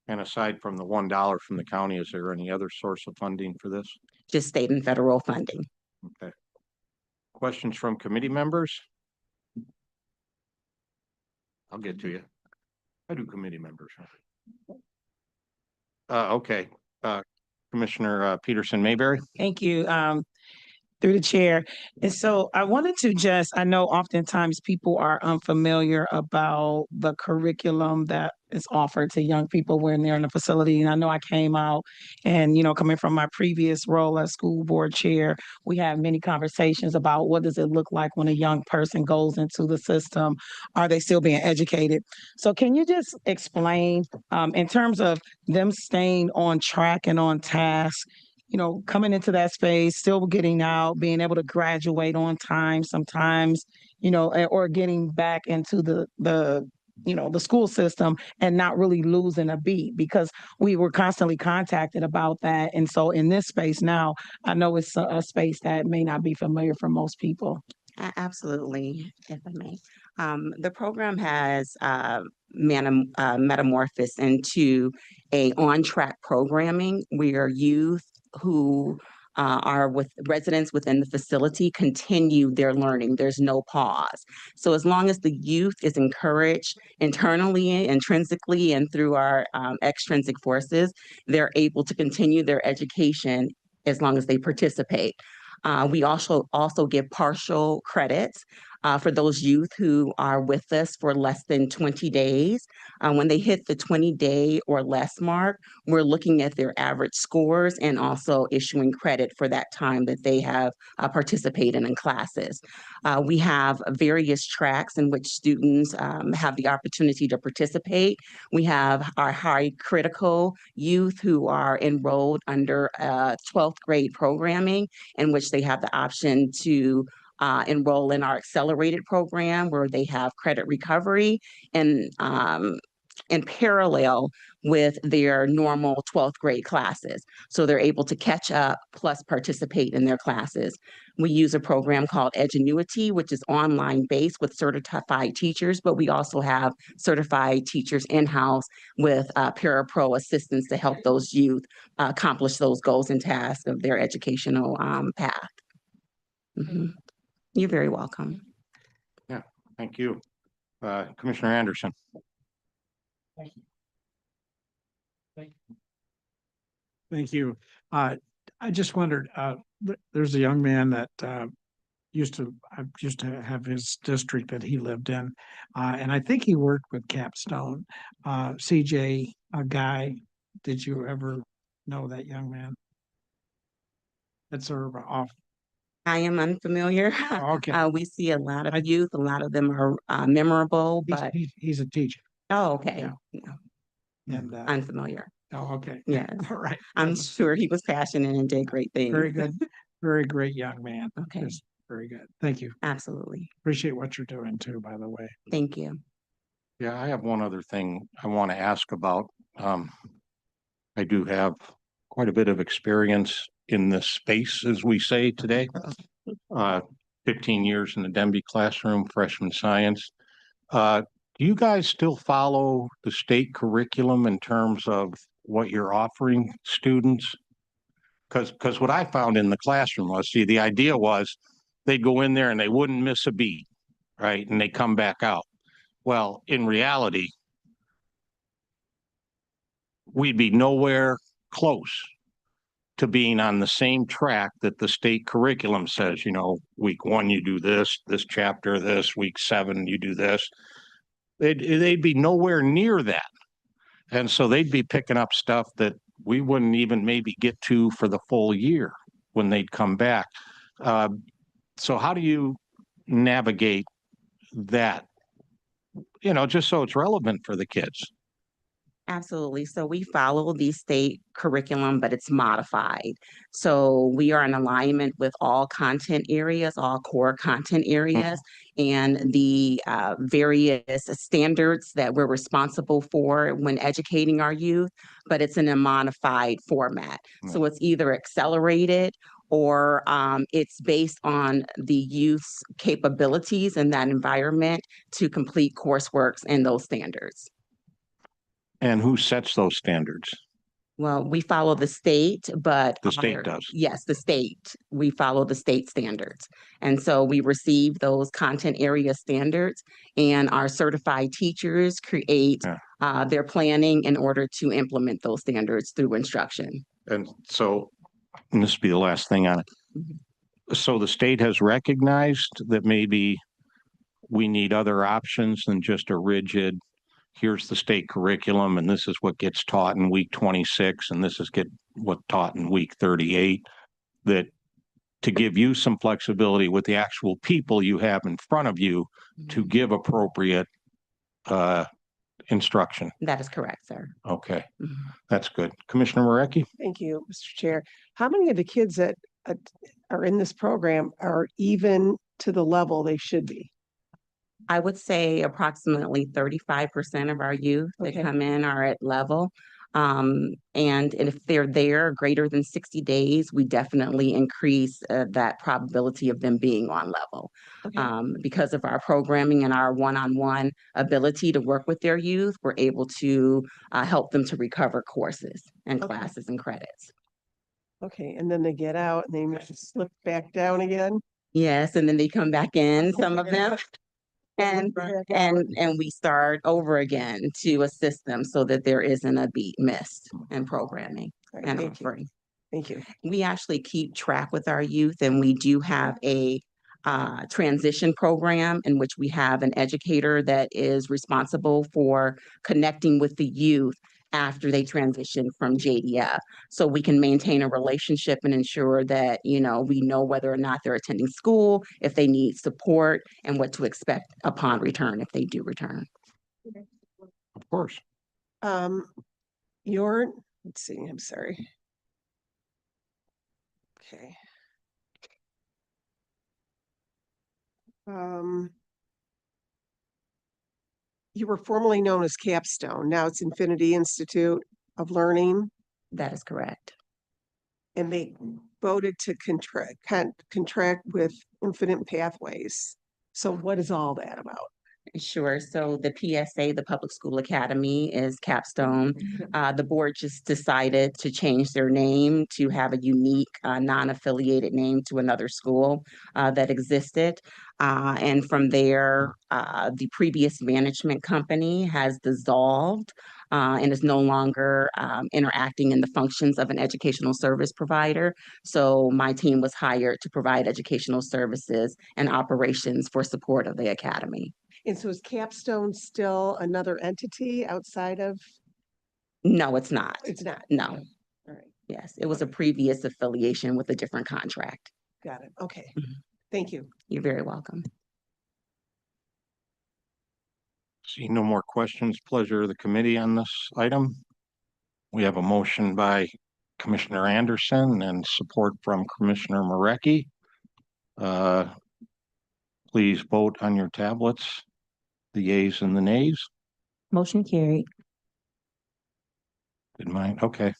S6: And aside from the $1 from the county, is there any other source of funding for this?
S18: Just state and federal funding.
S6: Okay. Questions from committee members? I'll get to you. I do committee members. Okay. Commissioner Peterson Mayberry.
S11: Thank you. Through the chair. And so I wanted to I know oftentimes people are unfamiliar about the curriculum that is offered to young people when they're in the facility. And I know I came out and, coming from my previous role as school board chair, we have many conversations about what does it look like when a young person goes into the system? Are they still being educated? So can you just explain in terms of them staying on track and on task, coming into that space, still getting out, being able to graduate on time sometimes, or getting back into the school system and not really losing a beat, because we were constantly contacted about that. And so in this space now, I know it's a space that may not be familiar for most people.
S18: Absolutely, if I may. The program has metamorphosed into a on-track programming where youth who are with residents within the facility continue their learning. There's no pause. So as long as the youth is encouraged internally, intrinsically, and through our extrinsic forces, they're able to continue their education as long as they participate. We also give partial credits for those youth who are with us for less than 20 days. When they hit the 20-day or less mark, we're looking at their average scores and also issuing credit for that time that they have participated in classes. We have various tracks in which students have the opportunity to participate. We have our high critical youth who are enrolled under 12th grade programming, in which they have the option to enroll in our accelerated program where they have credit recovery and in parallel with their normal 12th grade classes. So they're able to catch up plus participate in their classes. We use a program called Edgenuity, which is online based with certified teachers, but we also have certified teachers in-house with parapro assistance to help those youth accomplish those goals and tasks of their educational path. Mm-hmm. You're very welcome.
S6: Yeah, thank you. Commissioner Anderson.
S15: Thank you. I just wondered, there's a young man that I used to have his district that he lived in. And I think he worked with Capstone. CJ, a guy, did you ever know that young man? That's sort of off.
S18: I am unfamiliar.
S15: Okay.
S18: We see a lot of youth. A lot of them are memorable, but
S15: he's a teacher.
S18: Oh, okay.
S15: Yeah.
S18: No.
S15: And
S18: Unfamiliar.
S15: Oh, okay.
S18: Yes.
S15: All right.
S18: I'm sure he was passionate and did great things.
S15: Very good. Very great young man.
S18: Okay.
S15: Just very good. Thank you.
S18: Absolutely.
S15: Appreciate what you're doing too, by the way.
S18: Thank you.
S6: Yeah, I have one other thing I want to ask about. I do have quite a bit of experience in this space, as we say today. 15 years in the Denby classroom, freshman science. Do you guys still follow the state curriculum in terms of what you're offering students? Because what I found in the classroom was, see, the idea was they'd go in there and they wouldn't miss a beat, right? And they come back out. Well, in reality, we'd be nowhere close to being on the same track that the state curriculum says, week 1, you do this chapter, week 7, you do this. They'd be nowhere near that. And so they'd be picking up stuff that we wouldn't even maybe get to for the full year when they'd come back. So how do you navigate that, just so it's relevant for the kids?
S18: Absolutely. So we follow the state curriculum, but it's modified. So we are in alignment with all content areas, all core content areas, and the various standards that we're responsible for when educating our youth, but it's in a modified format. So it's either accelerated or it's based on the youth's capabilities in that environment to complete courseworks and those standards.
S6: And who sets those standards?
S18: Well, we follow the state, but
S6: the state does.
S18: Yes, the state. We follow the state standards. And so we receive those content area standards, and our certified teachers create their planning in order to implement those standards through instruction.
S6: And so, and this will be the last thing on it. So the state has recognized that maybe we need other options than just a rigid, here's the state curriculum, and this is what gets taught in week 26, and this is what taught in week 38, that to give you some flexibility with the actual people you have in front of you to give appropriate instruction.
S18: That is correct, sir.
S6: Okay, that's good. Commissioner Marecki?
S3: Thank you, Mr. Chair. How many of the kids that are in this program are even to the level they should be?
S18: I would say approximately 35% of our youth that come in are at level. And if they're there greater than 60 days, we definitely increase that probability of them being on level. Because of our programming and our one-on-one ability to work with their youth, we're able to help them to recover courses and classes and credits.
S3: Okay, and then they get out and they maybe slip back down again?
S18: Yes, and then they come back in, some of them. And we start over again to assist them so that there isn't a beat missed in programming and offering.
S3: Thank you.
S18: We actually keep track with our youth, and we do have a transition program in which we have an educator that is responsible for connecting with the youth after they transition from JDF. So we can maintain a relationship and ensure that, we know whether or not they're attending school, if they need support, and what to expect upon return if they do return.
S6: Of course.
S3: Let's see, I'm sorry. Okay. You were formerly known as Capstone. Now it's Infinity Institute of Learning.
S18: That is correct.
S3: And they voted to contract with Infinite Pathways. So what is all that about?
S18: Sure. So the PSA, the Public School Academy, is Capstone. The board just decided to change their name to have a unique, non-affiliated name to another school that existed. And from there, the previous management company has dissolved and is no longer interacting in the functions of an educational service provider. So my team was hired to provide educational services and operations for support of the academy.
S3: And so is Capstone still another entity outside of?
S18: No, it's not.
S3: It's not?
S18: No.
S3: All right.
S18: Yes, it was a previous affiliation with a different contract.
S3: Got it. Okay. Thank you.
S18: You're very welcome.
S6: See no more questions. Pleasure of the committee on this item. We have a motion by Commissioner Anderson and support from Commissioner Marecki. Please vote on your tablets, the yeas and the nays.
S2: Motion carried.
S6: Did mine? Okay.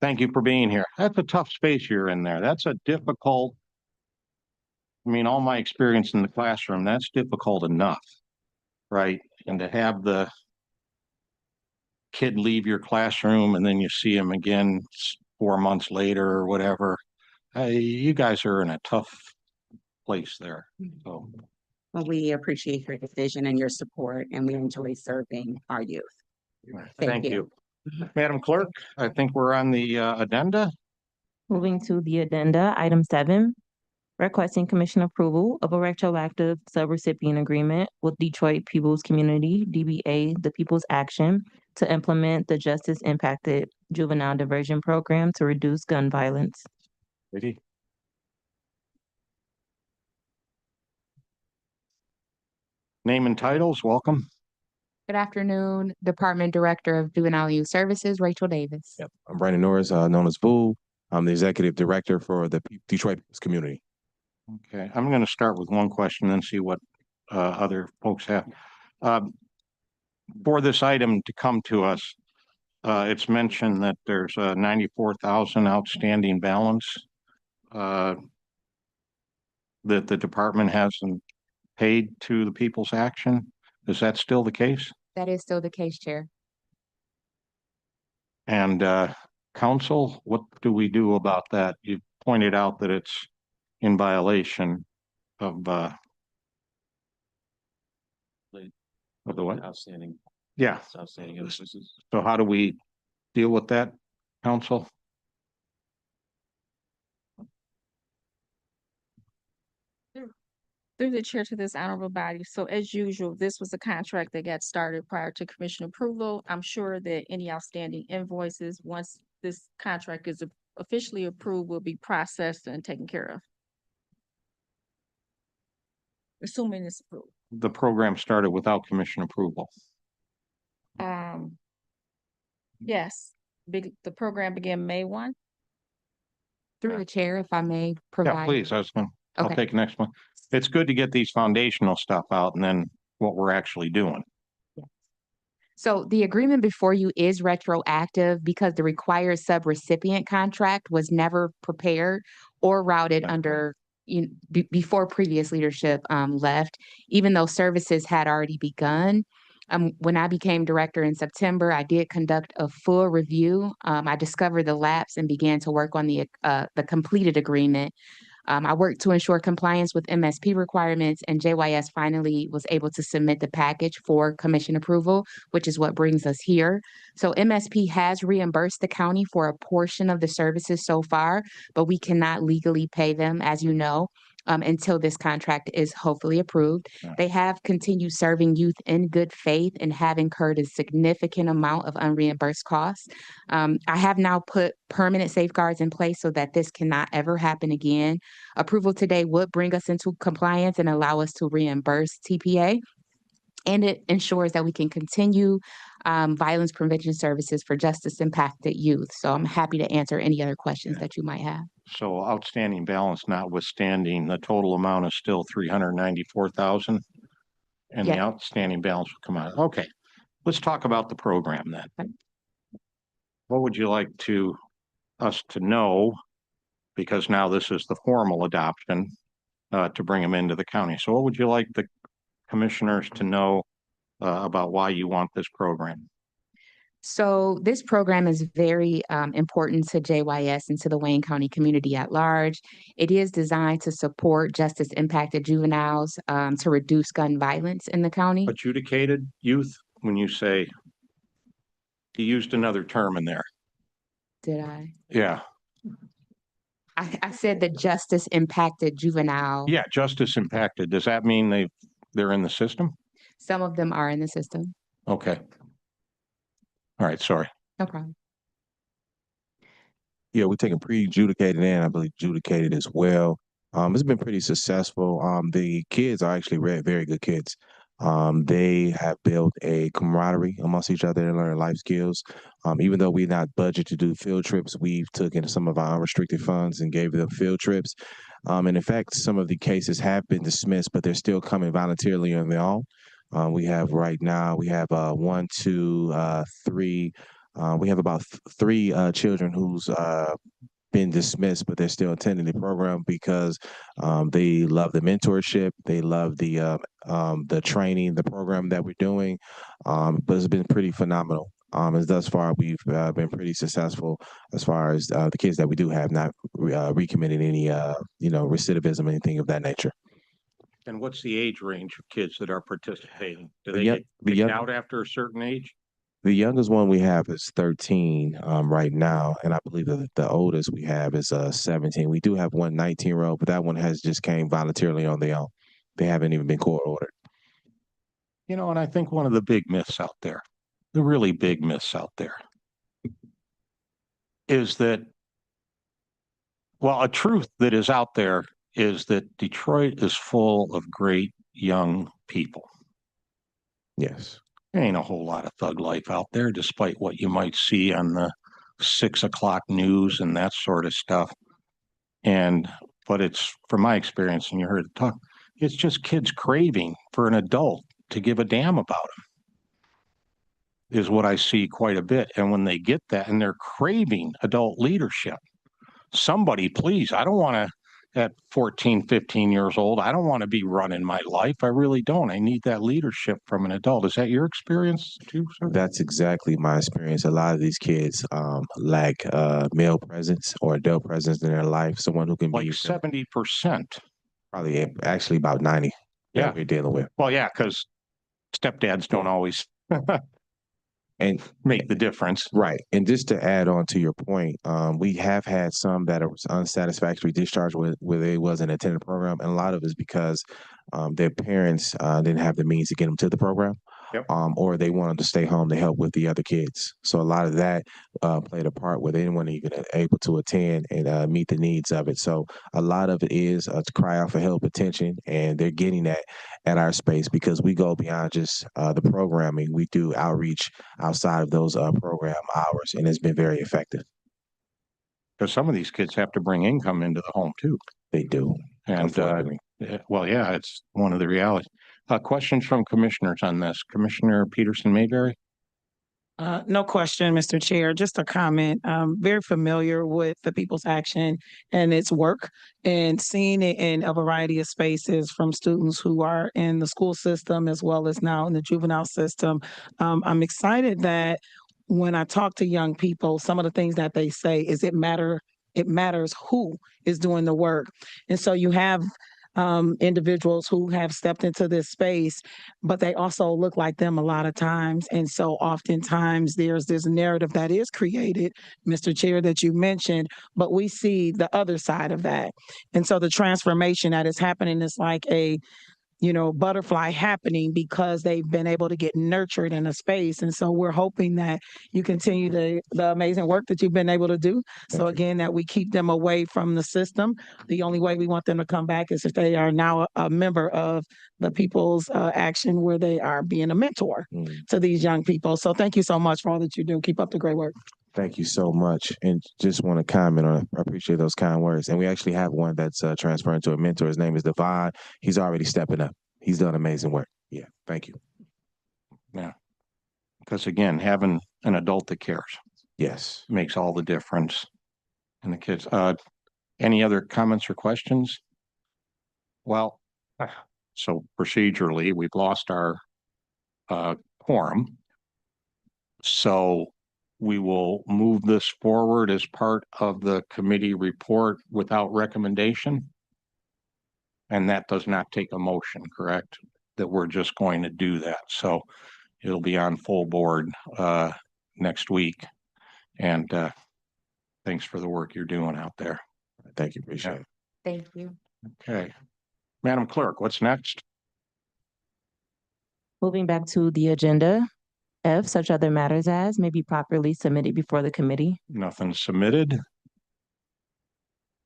S6: Thank you for being here. That's a tough space you're in there. That's a difficult, I mean, all my experience in the classroom, that's difficult enough, right? And to have the kid leave your classroom and then you see him again 4 months later or whatever, you guys are in a tough place there. So,
S18: Well, we appreciate your decision and your support, and we enjoy serving our youth.
S6: thank you. Madam Clerk, I think we're on the agenda.
S2: Moving to the addenda, item 7, requesting commission approval of a retroactive subrecipient agreement with Detroit People's Community, DBA, the People's Action, to implement the Justice Impacted Juvenile Diversion Program to reduce gun violence.
S6: Ready? Name and titles, welcome.
S16: Good afternoon, Department Director of Juvenile Youth Services, Rachel Davis.
S19: Yep. I'm Brandon Norris, known as Boo. I'm the Executive Director for the Detroit Community.
S6: Okay, I'm going to start with one question and see what other folks have. For this item to come to us, it's mentioned that there's a 94,000 outstanding balance that the department hasn't paid to the People's Action. Is that still the case?
S16: That is still the case, Chair.
S6: And council, what do we do about that? You pointed out that it's in violation of the what?
S20: Outstanding.
S6: Yeah.
S20: It's outstanding invoices.
S6: So how do we deal with that, council?
S21: Through the chair to this honorable body. So as usual, this was a contract that got started prior to commission approval. I'm sure that any outstanding invoices, once this contract is officially approved, will be processed and taken care of. Assuming it's approved.
S6: The program started without commission approval.
S21: Yes, the program began May 1.
S16: Through the chair, if I may provide.
S6: Yeah, please, I'll
S16: Okay.
S6: take the next one. It's good to get these foundational stuff out and then what we're actually doing.
S16: So the agreement before you is retroactive because the required subrecipient contract was never prepared or routed under before previous leadership left, even though services had already begun. When I became director in September, I did conduct a full review. I discovered the lapse and began to work on the completed agreement. I worked to ensure compliance with MSP requirements, and JYS finally was able to submit the package for commission approval, which is what brings us here. So MSP has reimbursed the county for a portion of the services so far, but we cannot legally pay them, as you know, until this contract is hopefully approved. They have continued serving youth in good faith and have incurred a significant amount of unreimbursed costs. I have now put permanent safeguards in place so that this cannot ever happen again. Approval today would bring us into compliance and allow us to reimburse TPA. And it ensures that we can continue violence prevention services for justice impacted youth. So I'm happy to answer any other questions that you might have.
S6: So outstanding balance notwithstanding, the total amount is still 394,000 and the outstanding balance will come out. Okay, let's talk about the program then.
S16: Okay.
S6: What would you like us to know? Because now this is the formal adoption to bring them into the county. So what would you like the commissioners to know about why you want this program?
S16: So this program is very important to JYS and to the Wayne County community at large. It is designed to support justice impacted juveniles to reduce gun violence in the county.
S6: Adjudicated youth, when you say, you used another term in there.
S16: Did I?
S6: Yeah.
S16: I said the justice impacted juvenile.
S6: Yeah, justice impacted. Does that mean they're in the system?
S16: Some of them are in the system.
S6: Okay. All right, sorry.
S16: No problem.
S19: Yeah, we're taking pre-adjudicated and I believe adjudicated as well. It's been pretty successful. The kids are actually very good kids. They have built a camaraderie amongst each other and learn life skills. Even though we're not budgeted to do field trips, we've taken some of our unrestricted funds and gave them field trips. And in fact, some of the cases have been dismissed, but they're still coming voluntarily on their own. We have right now, 1, 2, 3, We have about three children who's been dismissed, but they're still attending the program because they love the mentorship, they love the training, the program that we're doing. But it's been pretty phenomenal. As thus far, we've been pretty successful as far as the kids that we do have not recommitted any, recidivism, anything of that nature.
S6: And what's the age range of kids that are participating? Do they
S19: young-
S6: get
S19: the
S6: kicked
S19: young-
S6: out after a certain age?
S19: The youngest one we have is 13 right now, and I believe that the oldest we have is 17. We do have one 19-year-old, but that one has just came voluntarily on their own. They haven't even been court ordered.
S6: You know, and I think one of the big myths out there, the really big myths out there, is that, well, a truth that is out there is that Detroit is full of great young people.
S19: Yes.
S6: There ain't a whole lot of thug life out there, despite what you might see on the 6 o'clock news and that sort of stuff. But it's, from my experience, and you heard it talk, it's just kids craving for an adult to give a damn about them, is what I see quite a bit. And when they get that and they're craving adult leadership, somebody, please, I don't want to, at 14, 15 years old, I don't want to be running my life. I really don't. I need that leadership from an adult. Is that your experience too, sir?
S19: That's exactly my experience. A lot of these kids lack male presence or adult presence in their life. Someone who can
S6: like
S19: be
S6: 70%.
S19: Probably actually about 90
S6: Yeah.
S19: that we're dealing with.
S6: Well, yeah, because stepdads don't always
S19: and
S6: make the difference.
S19: Right. And just to add on to your point, we have had some that are unsatisfactory discharge where they wasn't attending the program. And a lot of it is because their parents didn't have the means to get them to the program.
S6: Yep.
S19: Or they wanted to stay home to help with the other kids. So a lot of that played a part where they didn't want to even able to attend and meet the needs of it. So a lot of it is to cry out for help, attention, and they're getting that at our space because we go beyond just the programming. We do outreach outside of those program hours, and it's been very effective.
S6: Because some of these kids have to bring income into the home too.
S19: They do.
S6: And well, yeah, it's one of the realities. Questions from commissioners on this? Commissioner Peterson Mayberry?
S11: No question, Mr. Chair. Just a comment. Very familiar with the People's Action and its work and seeing it in a variety of spaces from students who are in the school system as well as now in the juvenile system. I'm excited that when I talk to young people, some of the things that they say is it matters who is doing the work. And so you have individuals who have stepped into this space, but they also look like them a lot of times. And so oftentimes there's this narrative that is created, Mr. Chair, that you mentioned, but we see the other side of that. And so the transformation that is happening is like a butterfly happening because they've been able to get nurtured in a space. And so we're hoping that you continue the amazing work that you've been able to do. So again, that we keep them away from the system. The only way we want them to come back is if they are now a member of the People's Action where they are being a mentor to these young people. So thank you so much for all that you do. Keep up the great work.
S19: Thank you so much. And just want to comment on it. I appreciate those kind words. And we actually have one that's transferring to a mentor. His name is Devon. He's already stepping up. He's done amazing work. Yeah. Thank you.
S6: Yeah. Because again, having an adult that cares.
S19: Yes.
S6: Makes all the difference in the kids. Any other comments or questions? Well, so procedurally, we've lost our quorum. So we will move this forward as part of the committee report without recommendation. And that does not take a motion, correct? That we're just going to do that. So it'll be on full board next week. And thanks for the work you're doing out there.
S19: Thank you. Appreciate it.
S16: Thank you.
S6: Okay. Madam Clerk, what's next?
S2: Moving back to the agenda, F, such other matters as may be properly submitted before the committee.
S6: Nothing submitted.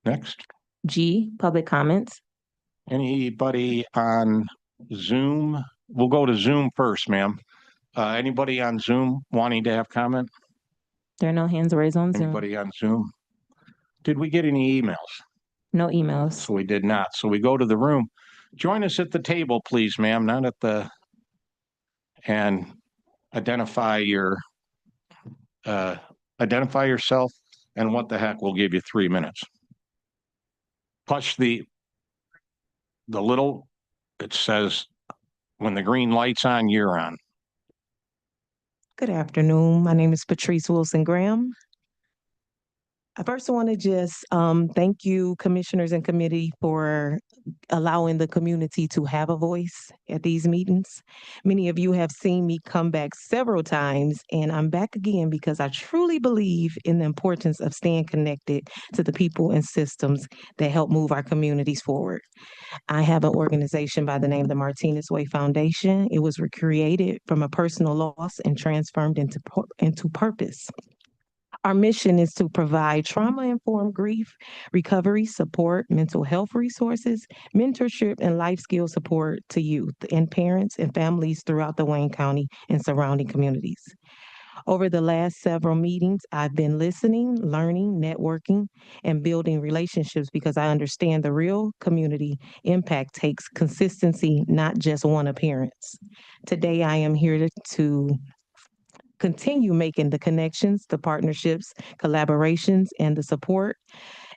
S6: Next.
S2: G, public comments.
S6: Anybody on Zoom? We'll go to Zoom first, ma'am. Anybody on Zoom wanting to have comment?
S2: There are no hands raised on Zoom.
S6: Anybody on Zoom? Did we get any emails?
S2: No emails.
S6: So we did not. So we go to the room. Join us at the table, please, ma'am, not at the, and identify your identify yourself, and what the heck, we'll give you 3 minutes. Push the little, it says, when the green light's on, you're on.
S20: Good afternoon. My name is Patrice Wilson Graham. I first want to just thank you, commissioners and committee, for allowing the community to have a voice at these meetings. Many of you have seen me come back several times, and I'm back again because I truly believe in the importance of staying connected to the people and systems that help move our communities forward. I have an organization by the name of the Martinez Way Foundation. It was created from a personal loss and transformed into purpose. Our mission is to provide trauma-informed grief, recovery support, mental health resources, mentorship, and life skill support to youth and parents and families throughout the Wayne County and surrounding communities. Over the last several meetings, I've been listening, learning, networking, and building relationships because I understand the real community impact takes consistency, not just one appearance. Today, I am here to continue making the connections, the partnerships, collaborations, and the support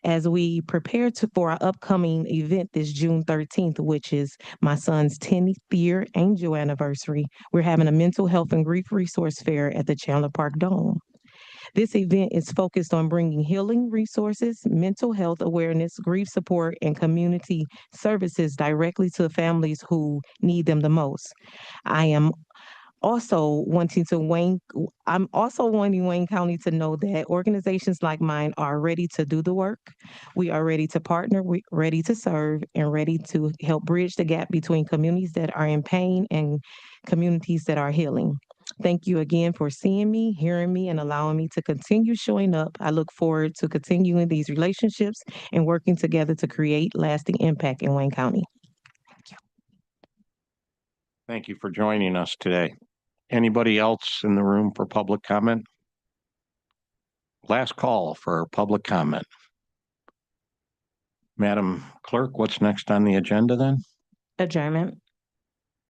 S20: as we prepare for our upcoming event this June 13th, which is my son's 10th year angel anniversary. We're having a mental health and grief resource fair at the Chandler Park Dome. This event is focused on bringing healing resources, mental health awareness, grief support, and community services directly to families who need them the most. I'm also wanting Wayne County to know that organizations like mine are ready to do the work. We are ready to partner, we're ready to serve, and ready to help bridge the gap between communities that are in pain and communities that are healing. Thank you again for seeing me, hearing me, and allowing me to continue showing up. I look forward to continuing these relationships and working together to create lasting impact in Wayne County.
S6: Thank you for joining us today. Anybody else in the room for public comment? Last call for public comment. Madam Clerk, what's next on the agenda then?
S20: Adjournment.